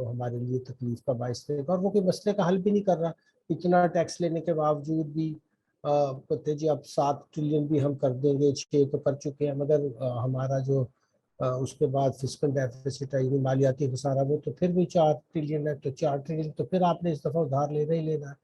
ہمارے لیے تکلیف کا باعث رہے گا. اور وہ کوئی مسئلے کا حل بھی نہیں کر رہا. اتنا ٹیکس لینے کے باوجود بھی پتہ جی اب 7 ٹریلین بھی ہم کر دیں گے، 6 تو کر چکے ہیں، مگر ہمارا جو اس کے بعد فسکل ڈیفیسٹ ہے یعنی مالیاتی خسارہ وہ تو پھر بھی 4 ٹریلین ہے. تو 4 ٹریلین تو پھر آپ نے اس دفعہ ادھار لینا ہی لینا ہے.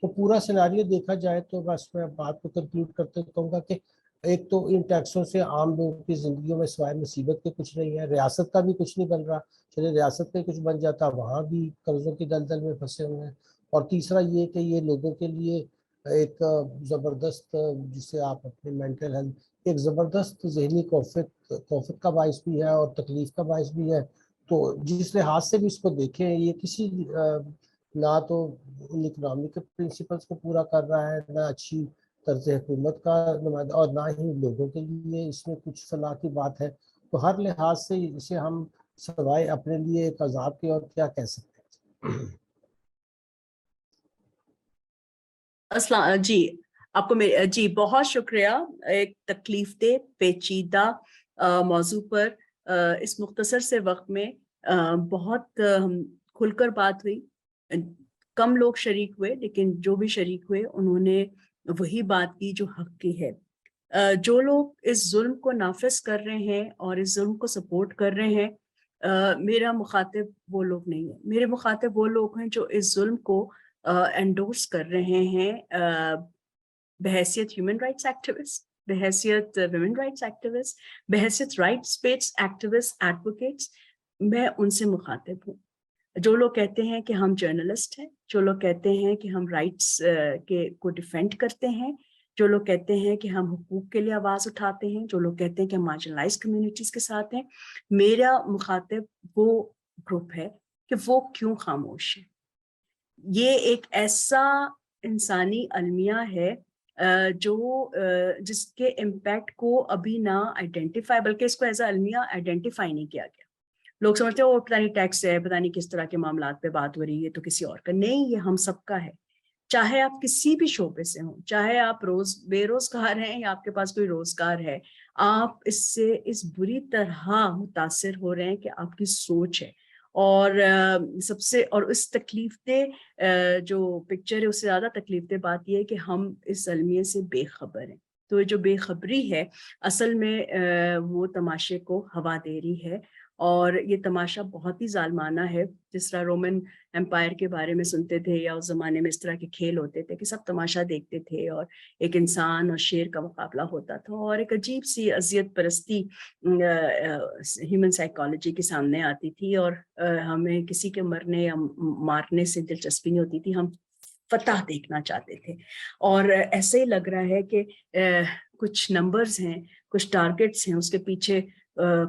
تو پورا سیناریو دیکھا جائے تو بس میں بات کو کنکلوڈ کرتے کہوں گا کہ ایک تو ان ٹیکسوں سے عام لوگوں کی زندگیوں میں سوائے مصیبت کے کچھ نہیں ہے، ریاست کا بھی کچھ نہیں بن رہا، چلے ریاست کا کچھ بن جاتا وہاں بھی قرضوں کی دلدل میں پھنسے ہوئے ہیں، اور تیسرا یہ کہ یہ لوگوں کے لیے ایک زبردست، جسے آپ اپنے مینٹل ہیلتھ، ایک زبردست ذہنی کوفت کا باعث بھی ہے اور تکلیف کا باعث بھی ہے. تو جس لحاظ سے بھی اس کو دیکھیں یہ کسی نہ تو ان اکنامک پرنسپلس کو پورا کر رہا ہے، نہ اچھی طرز حکومت کا نمائندہ، اور نہ ہی لوگوں کے لیے اس میں کچھ فلاح کی بات ہے. تو ہر لحاظ سے اسے ہم سوائے اپنے لیے ایک عذاب کے اور کیا کہہ سکتے ہیں. السلام جی، آپ کو جی بہت شکریہ. ایک تکلیف دہ پیچیدہ موضوع پر اس مختصر سے وقت میں بہت کھل کر بات ہوئی. کم لوگ شریک ہوئے، لیکن جو بھی شریک ہوئے انہوں نے وہی بات کی جو حق کی ہے. جو لوگ اس ظلم کو نافذ کر رہے ہیں اور اس ظلم کو سپورٹ کر رہے ہیں، میرا مخاطب وہ لوگ نہیں ہے. میرے مخاطب وہ لوگ ہیں جو اس ظلم کو انڈورس کر رہے ہیں بحیثیت ہیومن رائٹس ایکٹیوسٹ، بحیثیت ویمن رائٹس ایکٹیوسٹ، بحیثیت رائٹس بیسڈ ایکٹیوسٹ ایڈوکیٹس. میں ان سے مخاطب ہوں جو لوگ کہتے ہیں کہ ہم جرنلسٹ ہیں، جو لوگ کہتے ہیں کہ ہم رائٹس کو ڈیفینڈ کرتے ہیں، جو لوگ کہتے ہیں کہ ہم حقوق کے لیے آواز اٹھاتے ہیں، جو لوگ کہتے ہیں کہ ہم مارجنلائز کمیونٹیز کے ساتھ ہیں. میرا مخاطب وہ گروپ ہے کہ وہ کیوں خاموش ہے. یہ ایک ایسا انسانی المیہ ہے جو جس کے امپیکٹ کو ابھی نہ آئیڈینٹیفائی، بلکہ اس کو ایز اے المیہ آئیڈینٹیفائی نہیں کیا گیا. لوگ سمجھتے ہیں وہ پتہ نہیں ٹیکس ہے، پتہ نہیں کس طرح کے معاملات پہ بات ہو رہی ہے تو کسی اور کا. نہیں، یہ ہم سب کا ہے. چاہے آپ کسی بھی شعبے سے ہوں، چاہے آپ بے روزگار ہیں یا آپ کے پاس کوئی روزگار ہے، آپ اس سے اس بری طرح متاثر ہو رہے ہیں کہ آپ کی سوچ ہے. اور سب سے اور اس تکلیف دہ جو پکچر ہے اس سے زیادہ تکلیف دہ بات یہ ہے کہ ہم اس المیہ سے بے خبر ہیں. تو جو بے خبری ہے اصل میں وہ تماشے کو ہوا دے رہی ہے، اور یہ تماشا بہت ہی ظالمانہ ہے. جس طرح رومن امپائر کے بارے میں سنتے تھے یا اس زمانے میں اس طرح کے کھیل ہوتے تھے کہ سب تماشا دیکھتے تھے اور ایک انسان اور شیر کا مقابلہ ہوتا تھا، اور ایک عجیب سی اذیت پرستی ہیومن سائیکالوجی کے سامنے آتی تھی، اور ہمیں کسی کے مرنے یا مارنے سے دلچسپی نہیں ہوتی تھی، ہم فتح دیکھنا چاہتے تھے. اور ایسے ہی لگ رہا ہے کہ کچھ نمبرز ہیں، کچھ ٹارگٹس ہیں، اس کے پیچھے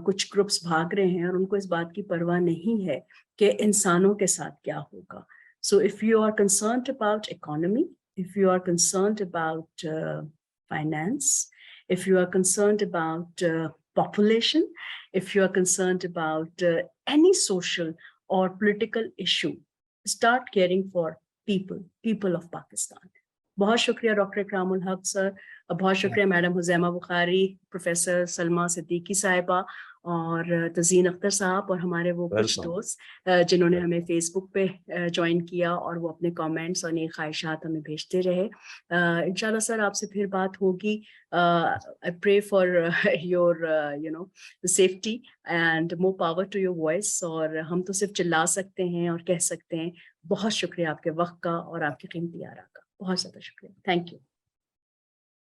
کچھ گروپس بھاگ رہے ہیں اور ان کو اس بات کی پرواہ نہیں ہے کہ انسانوں کے ساتھ کیا ہوگا. So if you are concerned about economy, if you are concerned about finance, if you are concerned about population, if you are concerned about any social or political issue, start caring for people of Pakistan. بہت شکریہ doctor اکرام الحق سر، بہت شکریہ madam حزیمہ بخاری، professor Salma Siddiqui صاحبہ اور تزین اختر صاحب، اور ہمارے وہ کچھ دوست جنہوں نے ہمیں فیس بک پہ جوائن کیا اور وہ اپنے کامنٹس اور نئی خواہشات ہمیں بھیجتے رہے. انشاءاللہ سر آپ سے پھر بات ہوگی. I pray for your safety and more power to your voice. اور ہم تو صرف چلا سکتے ہیں اور کہہ سکتے ہیں. بہت شکریہ آپ کے وقت کا اور آپ کی قیمتی آراء کا. بہت زیادہ شکریہ. Thank you.